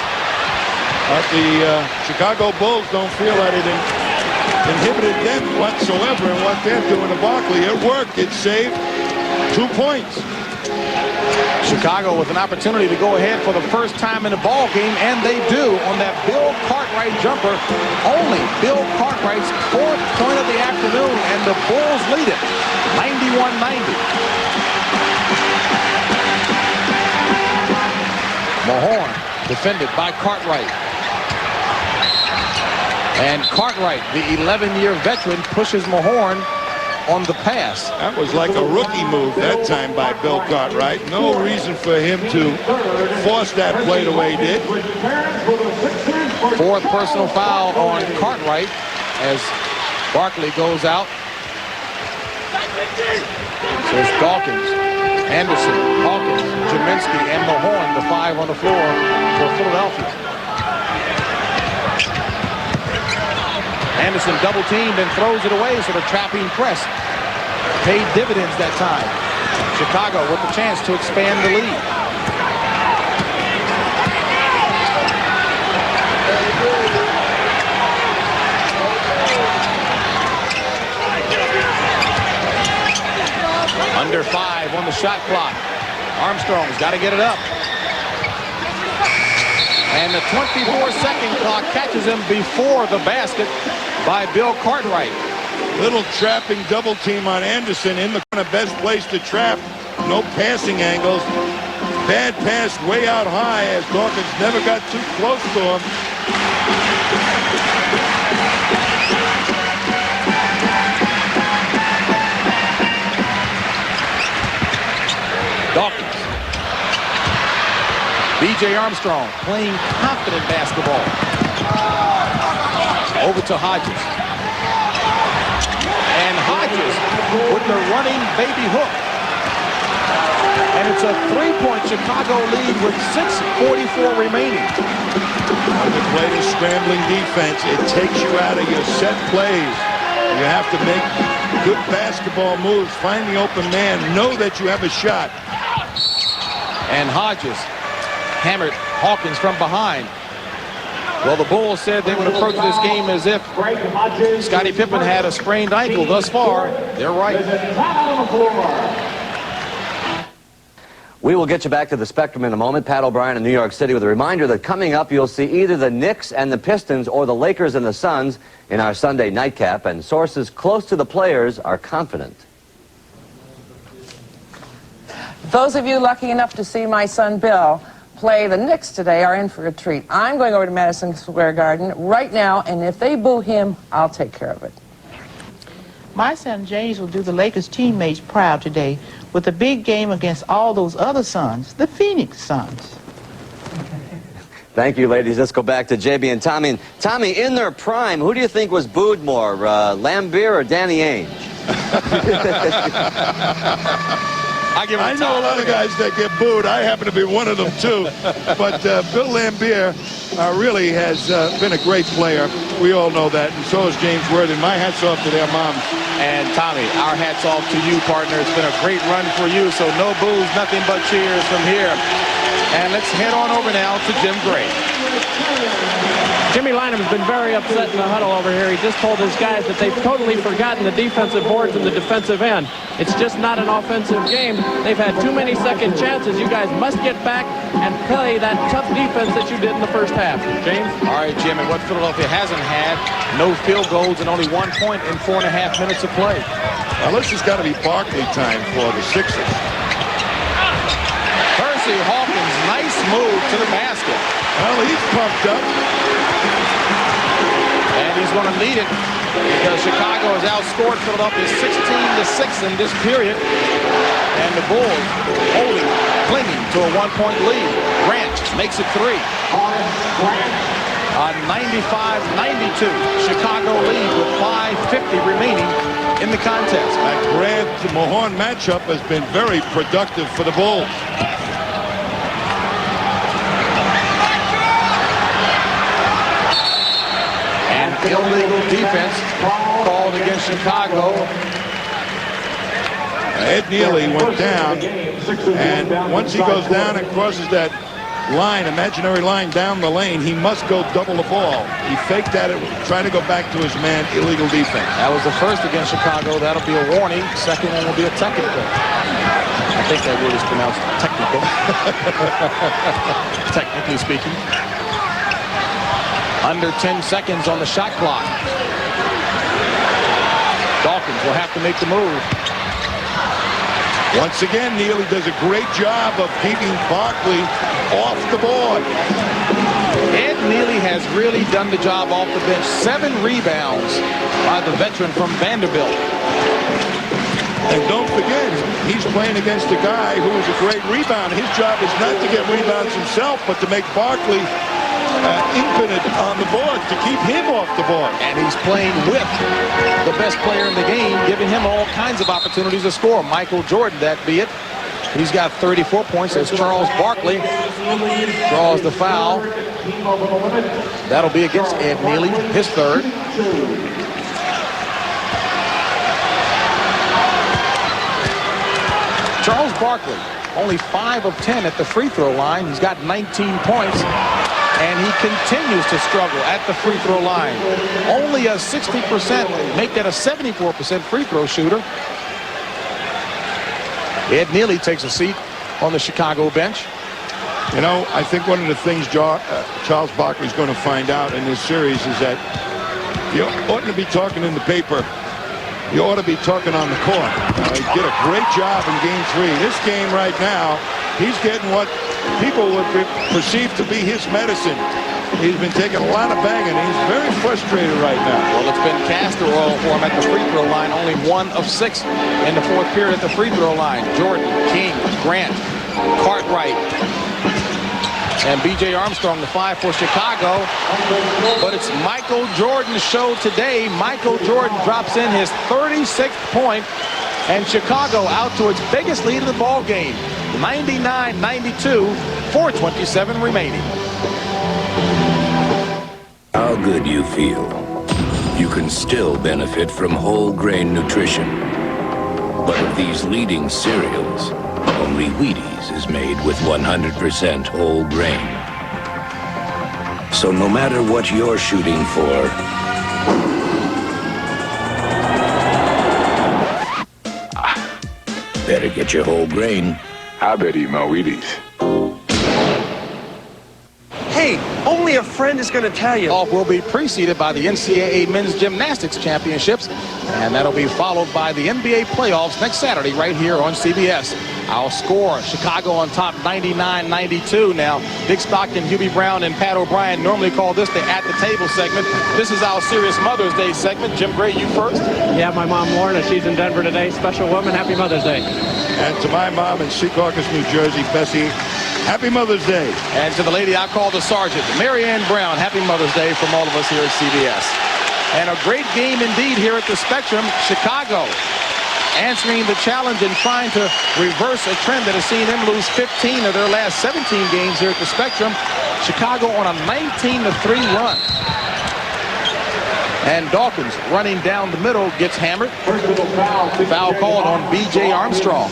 But the Chicago Bulls don't feel that it inhibited them whatsoever in what they're doing to Barkley. It worked. It saved 2 points. Chicago with an opportunity to go ahead for the first time in the ball game, and they do on that Bill Cartwright jumper. Only Bill Cartwright's 4th point of the afternoon, and the Bulls lead it 91-90. Mahorn defended by Cartwright. And Cartwright, the 11-year veteran, pushes Mahorn on the pass. That was like a rookie move that time by Bill Cartwright. No reason for him to force that play the way he did. Fourth personal foul on Cartwright as Barkley goes out. So it's Dawkins, Anderson, Hawkins, Jaminski, and Mahorn, the 5 on the floor for Philadelphia. Anderson double teamed and throws it away, so the trapping press paid dividends that time. Chicago with the chance to expand the lead. Under 5 on the shot clock. Armstrong's got to get it up. And the 24-second clock catches him before the basket by Bill Cartwright. Little trapping double team on Anderson in the best place to trap. No passing angles. Bad pass way out high as Dawkins never got too close to him. Dawkins. B.J. Armstrong playing confident basketball. Over to Hodges. And Hodges with the running baby hook. And it's a 3-point Chicago lead with 6:44 remaining. When you play the scrambling defense, it takes you out of your set plays. You have to make good basketball moves, find the open man, know that you have a shot. And Hodges hammered Hawkins from behind. Well, the Bulls said they would approach this game as if Scottie Pippen had a sprained ankle. Thus far, they're right. We will get you back to the Spectrum in a moment. Pat O'Brien in New York City with a reminder that coming up you'll see either the Knicks and the Pistons or the Lakers and the Suns in our Sunday nightcap, and sources close to the players are confident. Those of you lucky enough to see my son Bill play the Knicks today are in for a treat. I'm going over to Madison Square Garden right now, and if they boo him, I'll take care of it. My son James will do the Lakers teammates proud today with a big game against all those other Suns, the Phoenix Suns. Thank you, ladies. Let's go back to JB and Tommy. And Tommy, in their prime, who do you think was booed more, Lambeer or Danny Ainge? I know a lot of guys that get booed. I happen to be one of them, too. But Bill Lambeer really has been a great player. We all know that, and so is James Worthy. My hat's off to their moms. And Tommy, our hat's off to you, partner. It's been a great run for you, so no boos, nothing but cheers from here. And let's head on over now to Jim Gray. Jimmy Lynam has been very upset in the huddle over here. He just told his guys that they've totally forgotten the defensive boards and the defensive end. It's just not an offensive game. They've had too many second chances. You guys must get back and play that tough defense that you did in the first half. James? All right, Jim, and what Philadelphia hasn't had, no field goals and only 1 point in 4.5 minutes of play. Now, this has got to be Barkley time for the Sixers. Percy Hawkins, nice move to the basket. Well, he's pumped up. And he's going to need it because Chicago has outscored Philadelphia 16-6 in this period. And the Bulls holding, clinging to a 1-point lead. Grant makes it 3. A 95-92 Chicago lead with 5:50 remaining in the contest. That Grant-Mahorn matchup has been very productive for the Bulls. Illegal defense called against Chicago. Ed Neely went down, and once he goes down and crosses that line, imaginary line down the lane, he must go double the ball. He faked that, trying to go back to his man, illegal defense. That was the first against Chicago. That'll be a warning. Second one will be a technical. I think that word is pronounced technical. Technically speaking. Under 10 seconds on the shot clock. Dawkins will have to make the move. Once again, Neely does a great job of keeping Barkley off the board. Ed Neely has really done the job off the bench. 7 rebounds by the veteran from Vanderbilt. And don't forget, he's playing against a guy who is a great rebounder. His job is not to get rebounds himself, but to make Barkley infinite on the board, to keep him off the board. And he's playing with the best player in the game, giving him all kinds of opportunities to score. Michael Jordan, that be it. He's got 34 points as Charles Barkley draws the foul. That'll be against Ed Neely, his third. Charles Barkley, only 5 of 10 at the free throw line. He's got 19 points, and he continues to struggle at the free throw line. Only a 60%, make that a 74% free throw shooter. Ed Neely takes a seat on the Chicago bench. You know, I think one of the things Charles Barkley's going to find out in this series is that you oughtn't to be talking in the paper. You ought to be talking on the court. He did a great job in Game 3. This game right now, he's getting what people would perceive to be his medicine. He's been taking a lot of banging. He's very frustrated right now. Well, it's been castor oil for him at the free throw line. Only 1 of 6 in the 4th period at the free throw line. Jordan, King, Grant, Cartwright, and B.J. Armstrong, the 5 for Chicago. But it's Michael Jordan's show today. Michael Jordan drops in his 36th point, and Chicago out to its biggest lead of the ball game, 99-92, 4:27 remaining. How good you feel. You can still benefit from whole grain nutrition. But of these leading cereals, only Wheaties is made with 100% whole grain. So no matter what you're shooting for, better get your whole grain. I bet eat my Wheaties. Hey, only a friend is going to tell you. Off will be preceded by the NCAA Men's Gymnastics Championships, and that'll be followed by the NBA playoffs next Saturday right here on CBS. Our score, Chicago on top 99-92. Now, Dick Stockton, Hubie Brown, and Pat O'Brien normally call this the At the Table segment. This is our serious Mother's Day segment. Jim Gray, you first. Yeah, my mom, Lorna, she's in Denver today. Special woman, happy Mother's Day. And to my mom in Secaucus, New Jersey, Bessie, happy Mother's Day. And to the lady I call the Sergeant, Mary Ann Brown, happy Mother's Day from all of us here at CBS. And a great game indeed here at the Spectrum. Chicago answering the challenge and trying to reverse a trend that has seen them lose 15 of their last 17 games here at the Spectrum. Chicago on a 19-3 run. And Dawkins running down the middle gets hammered. Foul called on B.J. Armstrong.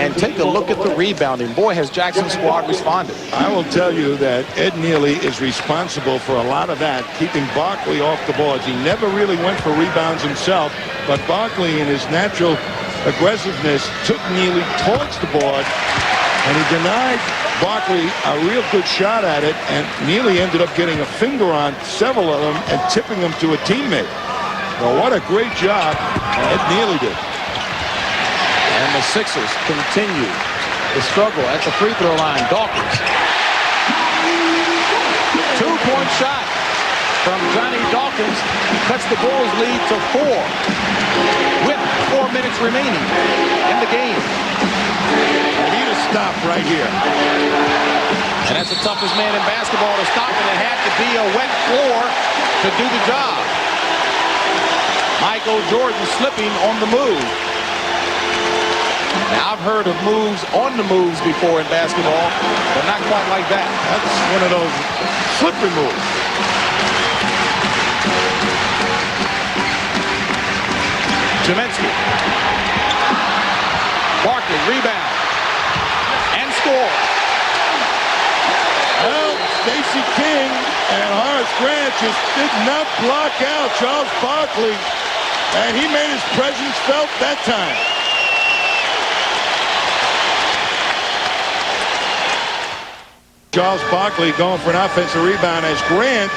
And take a look at the rebounding. Boy, has Jackson's squad responded. I will tell you that Ed Neely is responsible for a lot of that, keeping Barkley off the boards. He never really went for rebounds himself, but Barkley, in his natural aggressiveness, took Neely towards the board, and he denied Barkley a real good shot at it, and Neely ended up getting a finger on several of them and tipping them to a teammate. Well, what a great job Ed Neely did. And the Sixers continue the struggle at the free throw line. Dawkins. 2-point shot from Johnny Dawkins. Cuts the Bulls' lead to 4 with 4 minutes remaining in the game. They need a stop right here. And that's the toughest man in basketball to stop, and it had to be a wet floor to do the job. Michael Jordan slipping on the move. Now, I've heard of moves on the moves before in basketball, but not quite like that. That's one of those slippery moves. Cheminsky. Barkley, rebound. And score. Well, Stacey King and Horace Grant just did not block out Charles Barkley, and he made his presence felt that time. Charles Barkley going for an offensive rebound as Grant,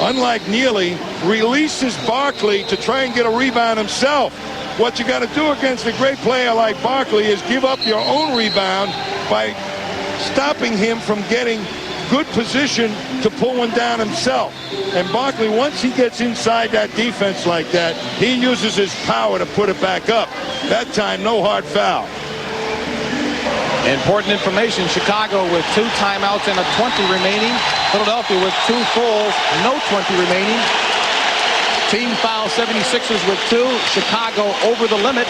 unlike Neely, releases Barkley to try and get a rebound himself. What you got to do against a great player like Barkley is give up your own rebound by stopping him from getting good position to pull one down himself. And Barkley, once he gets inside that defense like that, he uses his power to put it back up. That time, no hard foul. Important information, Chicago with 2 timeouts and a 20 remaining. Philadelphia with 2 fulls, no 20 remaining. Team foul 76ers with 2. Chicago over the limit.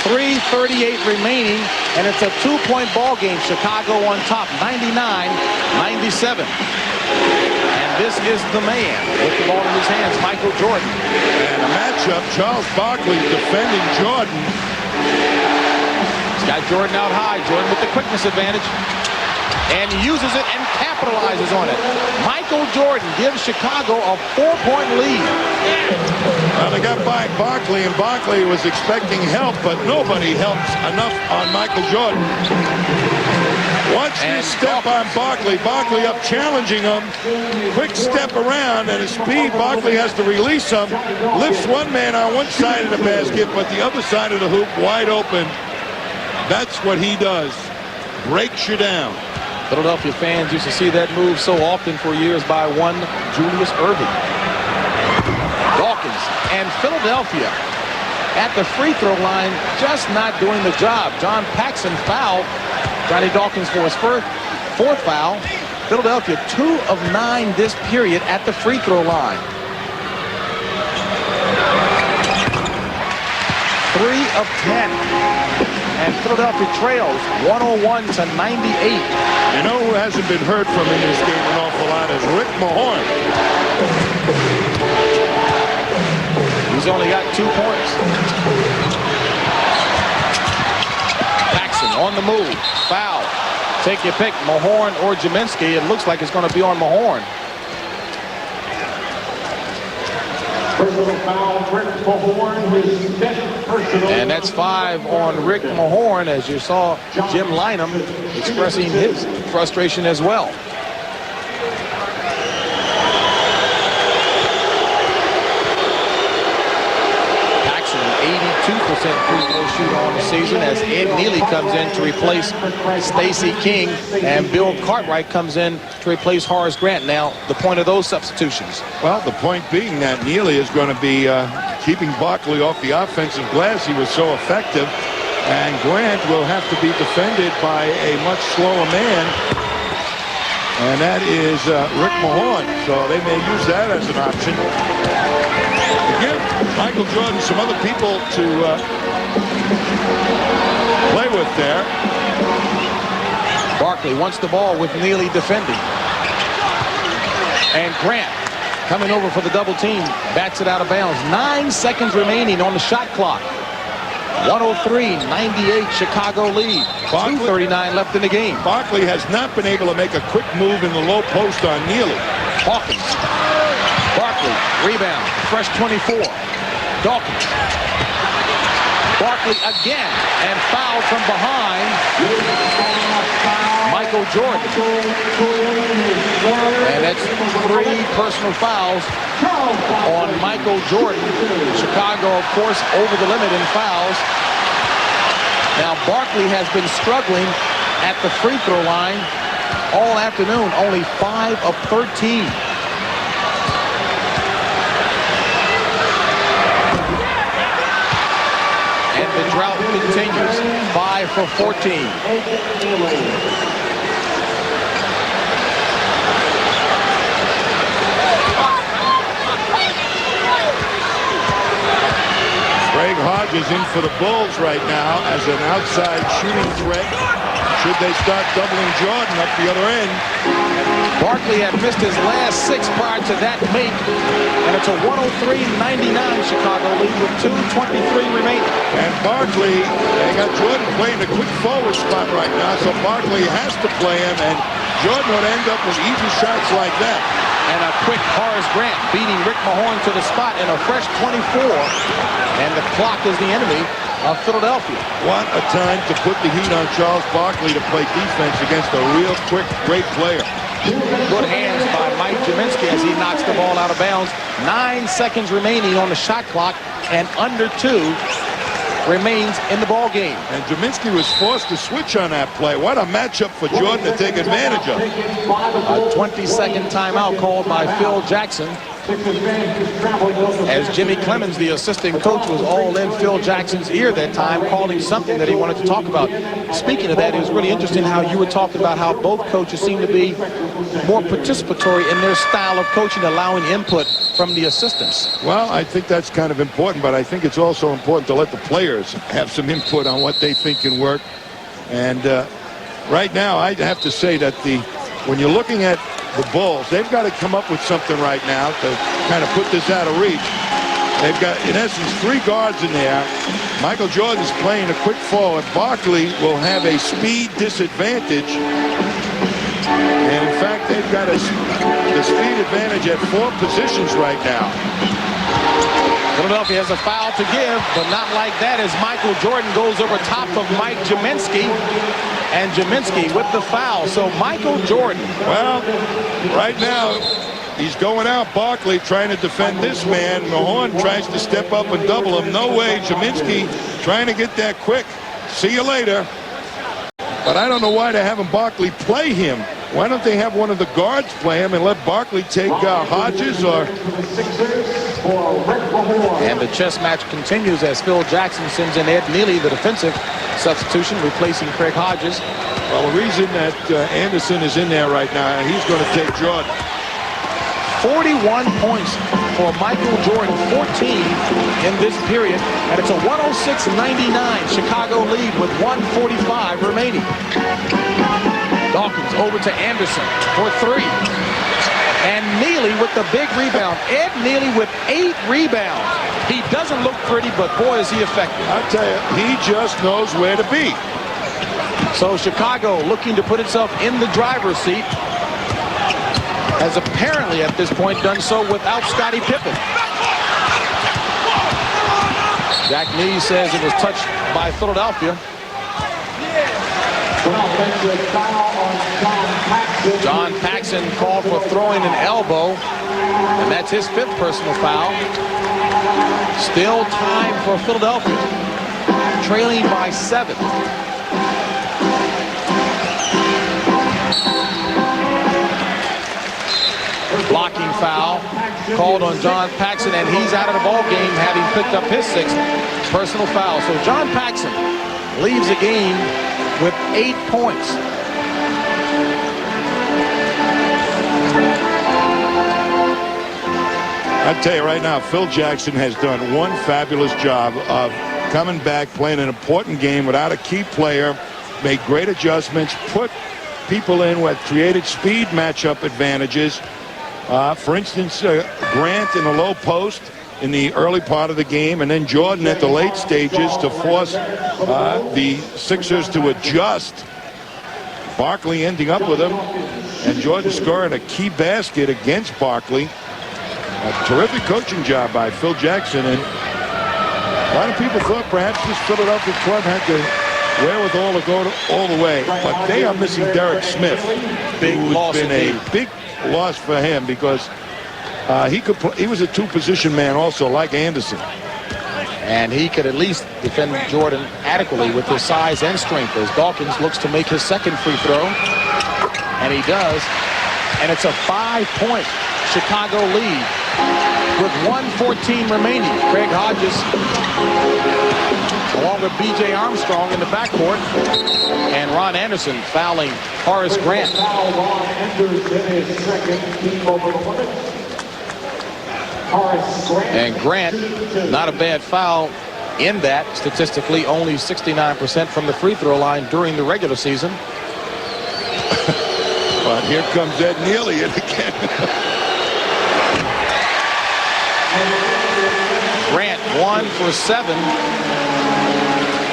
3:38 remaining, and it's a 2-point ball game. Chicago on top, 99-97. And this is the man with the ball in his hands, Michael Jordan. And a matchup, Charles Barkley defending Jordan. He's got Jordan out high. Jordan with the quickness advantage. And he uses it and capitalizes on it. Michael Jordan gives Chicago a 4-point lead. Well, they got by Barkley, and Barkley was expecting help, but nobody helps enough on Michael Jordan. Watch this step on Barkley. Barkley up challenging him. Quick step around, and his speed, Barkley has to release him. Lifts one man on one side of the basket, but the other side of the hoop wide open. That's what he does. Breaks you down. Philadelphia fans used to see that move so often for years by one Julius Erving. Dawkins and Philadelphia at the free throw line just not doing the job. John Paxson fouled Johnny Dawkins for his fourth foul. Philadelphia 2 of 9 this period at the free throw line. 3 of 10. And Philadelphia trails 101-98. You know who hasn't been heard from in this game an awful lot is Rick Mahorn. He's only got 2 points. Paxson on the move. Foul. Take your pick, Mahorn or Jaminski. It looks like it's going to be on Mahorn. Personal foul, Rick Mahorn, his 10th personal. And that's 5 on Rick Mahorn, as you saw Jim Lynam expressing his frustration as well. Paxson, 82% free throw shooter on the season, as Ed Neely comes in to replace Stacey King, and Bill Cartwright comes in to replace Horace Grant. Now, the point of those substitutions. Well, the point being that Neely is going to be keeping Barkley off the offensive glass. He was so effective. And Grant will have to be defended by a much slower man. And that is Rick Mahorn. So they may use that as an option. Again, Michael Jordan, some other people to play with there. Barkley wants the ball with Neely defending. And Grant coming over for the double team. Bats it out of bounds. 9 seconds remaining on the shot clock. 103-98 Chicago lead. 2:39 left in the game. Barkley has not been able to make a quick move in the low post on Neely. Hawkins. Barkley. Rebound. Fresh 24. Dawkins. Barkley again. And foul from behind. Michael Jordan. And that's 3 personal fouls on Michael Jordan. Chicago, of course, over the limit in fouls. Now, Barkley has been struggling at the free throw line all afternoon. Only 5 of 13. And the drought continues. 5 for 14. Greg Hodges in for the Bulls right now as an outside shooting threat. Should they start doubling Jordan up the other end? Barkley had missed his last 6 prior to that make, and it's a 103-99 Chicago lead with 2:23 remaining. And Barkley, they got Jordan playing a quick forward spot right now, so Barkley has to play him, and Jordan would end up with easy shots like that. And a quick Horace Grant beating Rick Mahorn to the spot in a fresh 24. And the clock is the enemy of Philadelphia. What a time to put the heat on Charles Barkley to play defense against a real quick, great player. Good hands by Mike Jaminski as he knocks the ball out of bounds. 9 seconds remaining on the shot clock and under 2 remains in the ball game. And Jaminski was forced to switch on that play. What a matchup for Jordan to take advantage of. A 20-second timeout called by Phil Jackson. As Jimmy Clemens, the assistant coach, was all in Phil Jackson's ear that time, calling something that he wanted to talk about. Speaking of that, it was really interesting how you were talking about how both coaches seem to be more participatory in their style of coaching, allowing input from the assistants. Well, I think that's kind of important, but I think it's also important to let the players have some input on what they think can work. And right now, I'd have to say that when you're looking at the Bulls, they've got to come up with something right now to kind of put this out of reach. They've got, in essence, 3 guards in there. Michael Jordan's playing a quick forward. Barkley will have a speed disadvantage. And, in fact, they've got the speed advantage at 4 positions right now. Philadelphia has a foul to give, but not like that as Michael Jordan goes over top of Mike Jaminski. And Jaminski with the foul. So Michael Jordan. Well, right now, he's going out. Barkley trying to defend this man. Mahorn tries to step up and double him. No way. Jaminski trying to get that quick. See you later. But I don't know why they're having Barkley play him. Why don't they have one of the guards play him and let Barkley take Hodges or... And the chess match continues as Phil Jackson sends in Ed Neely, the defensive substitution, replacing Craig Hodges. Well, the reason that Anderson is in there right now, he's going to take Jordan. 41 points for Michael Jordan, 14 in this period, and it's a 106-99 Chicago lead with 1:45 remaining. Dawkins over to Anderson for 3. And Neely with the big rebound. Ed Neely with 8 rebounds. He doesn't look pretty, but boy, is he effective. I'll tell you, he just knows where to be. So Chicago looking to put itself in the driver's seat, has apparently at this point done so without Scottie Pippen. Jack Nee says it was touched by Philadelphia. John Paxson called for throwing an elbow, and that's his 5th personal foul. Still time for Philadelphia, trailing by 7. Blocking foul called on John Paxson, and he's out of the ball game, having picked up his 6th personal foul. So John Paxson leaves the game with 8 points. I tell you right now, Phil Jackson has done one fabulous job of coming back, playing an important game without a key player, made great adjustments, put people in with created speed matchup advantages. For instance, Grant in the low post in the early part of the game, and then Jordan at the late stages to force the Sixers to adjust. Barkley ending up with him, and Jordan scoring a key basket against Barkley. A terrific coaching job by Phil Jackson, and a lot of people thought perhaps this Philadelphia club had the wherewithal to go all the way, but they are missing Derek Smith. Big loss, been a big loss for him because he could play, he was a 2-position man also, like Anderson. And he could at least defend Jordan adequately with his size and strength as Dawkins looks to make his 2nd free throw. And he does. And it's a 5-point Chicago lead with 1:14 remaining. Craig Hodges along with B.J. Armstrong in the backcourt. And Ron Anderson fouling Horace Grant. And Grant, not a bad foul in that. Statistically, only 69% from the free throw line during the regular season. But here comes Ed Neely in again. Grant 1 for 7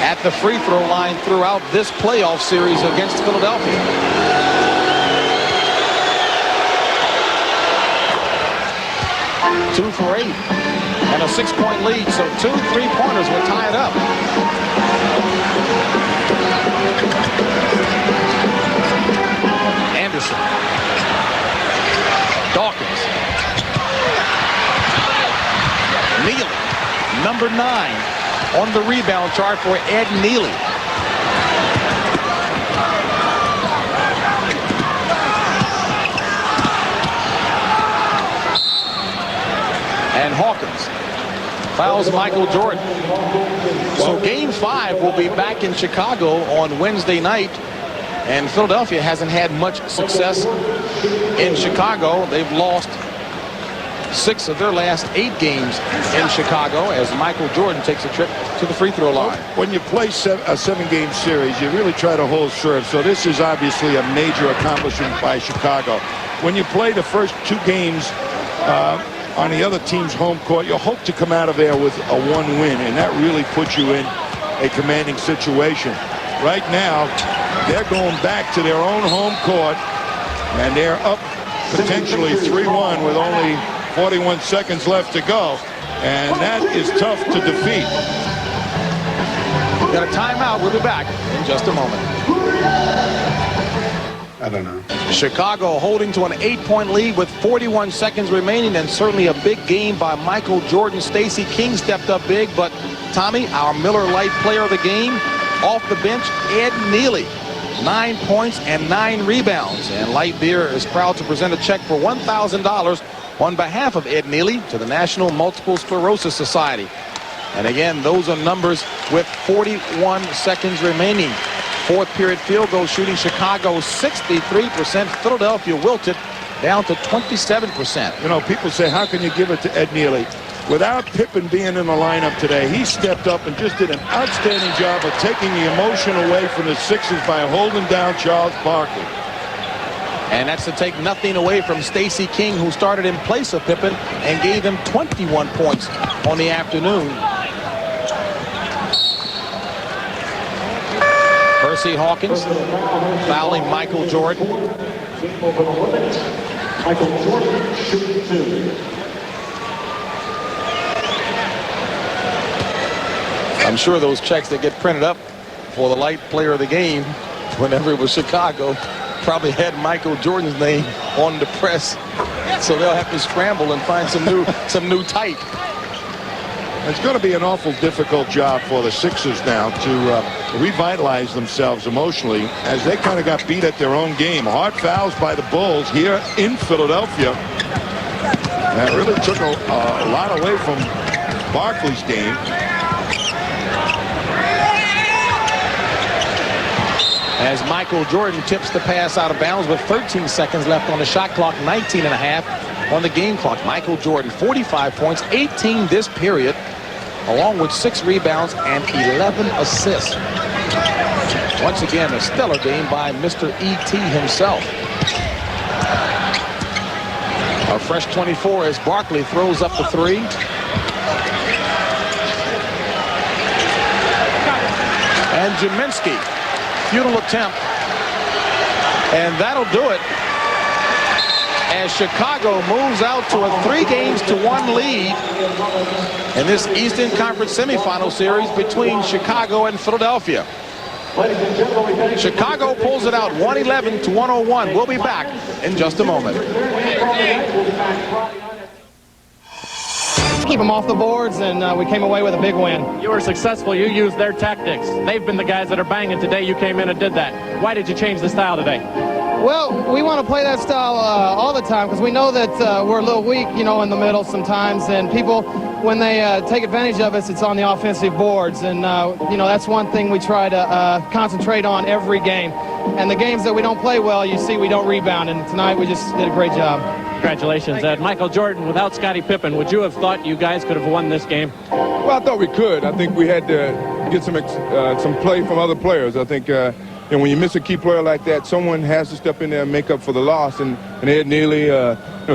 at the free throw line throughout this playoff series against Philadelphia. Two for 8 and a 6-point lead, so 2 3-pointers will tie it up. Anderson, Dawkins, Neely, number 9, on the rebound chart for Ed Neely. And Hawkins fouls Michael Jordan. So Game 5 will be back in Chicago on Wednesday night. And Philadelphia hasn't had much success in Chicago. They've lost 6 of their last 8 games in Chicago as Michael Jordan takes a trip to the free throw line. When you play a 7-game series, you really try to hold serve. So this is obviously a major accomplishment by Chicago. When you play the first 2 games on the other team's home court, you hope to come out of there with a 1 win, and that really puts you in a commanding situation. Right now, they're going back to their own home court, and they're up potentially 3-1 with only 41 seconds left to go, and that is tough to defeat. We've got a timeout. We'll be back in just a moment. I don't know. Chicago holding to an 8-point lead with 41 seconds remaining, and certainly a big game by Michael Jordan. Stacey King stepped up big, but Tommy, our Miller Lite player of the game, off the bench, Ed Neely. 9 points and 9 rebounds. And Light Beer is proud to present a check for $1,000 on behalf of Ed Neely to the National Multiple Sclerosis Society. And again, those are numbers with 41 seconds remaining. Fourth period field goal shooting, Chicago 63%. Philadelphia wilted down to 27%. You know, people say, how can you give it to Ed Neely? Without Pippen being in the lineup today, he stepped up and just did an outstanding job of taking the emotion away from the Sixers by holding down Charles Barkley. And that's to take nothing away from Stacey King, who started in place of Pippen and gave him 21 points on the afternoon. Percy Hawkins fouling Michael Jordan. Michael Jordan shooting 2. I'm sure those checks that get printed up for the Light player of the game, whenever it was Chicago, probably had Michael Jordan's name on the press, so they'll have to scramble and find some new type. It's going to be an awful difficult job for the Sixers now to revitalize themselves emotionally as they kind of got beat at their own game. Hard fouls by the Bulls here in Philadelphia. That really took a lot away from Barkley's game. As Michael Jordan tips the pass out of bounds with 13 seconds left on the shot clock, 19 and a half on the game clock. Michael Jordan, 45 points, 18 this period, along with 6 rebounds and 11 assists. Once again, a stellar game by Mr. E.T. himself. A fresh 24 as Barkley throws up the 3. And Jaminski. Futile attempt, and that'll do it as Chicago moves out to a 3-1 lead in this Eastern Conference semifinal series between Chicago and Philadelphia. Chicago pulls it out 111-101. We'll be back in just a moment. Keep them off the boards, and we came away with a big win. You were successful. You used their tactics. They've been the guys that are banging today. You came in and did that. Why did you change the style today? Well, we want to play that style all the time because we know that we're a little weak, you know, in the middle sometimes. And people, when they take advantage of us, it's on the offensive boards. And, you know, that's one thing we try to concentrate on every game. And the games that we don't play well, you see we don't rebound. And tonight we just did a great job. Congratulations, Ed. Michael Jordan, without Scottie Pippen, would you have thought you guys could have won this game? Well, I thought we could. I think we had to get some play from other players. I think when you miss a key player like that, someone has to step in there and make up for the loss. And Ed Neely,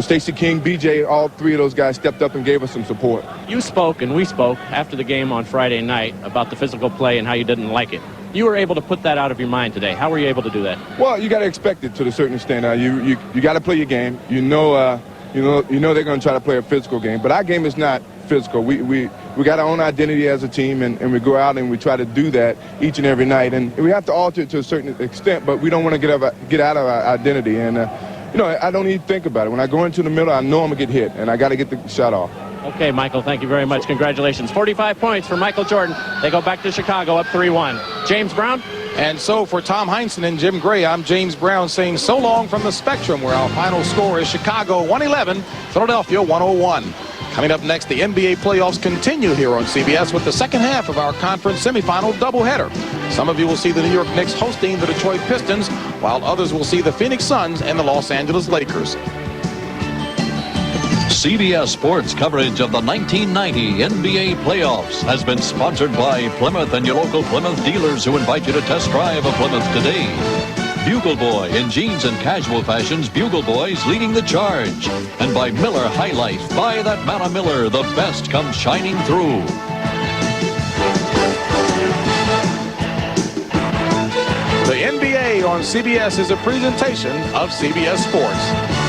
Stacey King, BJ, all 3 of those guys stepped up and gave us some support. You spoke and we spoke after the game on Friday night about the physical play and how you didn't like it. You were able to put that out of your mind today. How were you able to do that? Well, you got to expect it to a certain extent. You got to play your game. You know they're going to try to play a physical game, but our game is not physical. We got our own identity as a team, and we go out and we try to do that each and every night. And we have to alter it to a certain extent, but we don't want to get out of our identity. And I don't even think about it. When I go into the middle, I know I'm gonna get hit, and I got to get the shot off. Okay, Michael, thank you very much. Congratulations. 45 points for Michael Jordan. They go back to Chicago up 3-1. James Brown? And so for Tom Heinsohn and Jim Gray, I'm James Brown saying so long from the Spectrum, where our final score is Chicago 111, Philadelphia 101. Coming up next, the NBA playoffs continue here on CBS with the second half of our conference semifinal doubleheader. Some of you will see the New York Knicks hosting the Detroit Pistons, while others will see the Phoenix Suns and the Los Angeles Lakers. CBS Sports coverage of the 1990 NBA playoffs has been sponsored by Plymouth and your local Plymouth dealers, who invite you to test drive a Plymouth today. Bugle Boy, in jeans and casual fashions, Bugle Boy's leading the charge. And by Miller High Life, buy that Manna Miller, the best comes shining through. The NBA on CBS is a presentation of CBS Sports.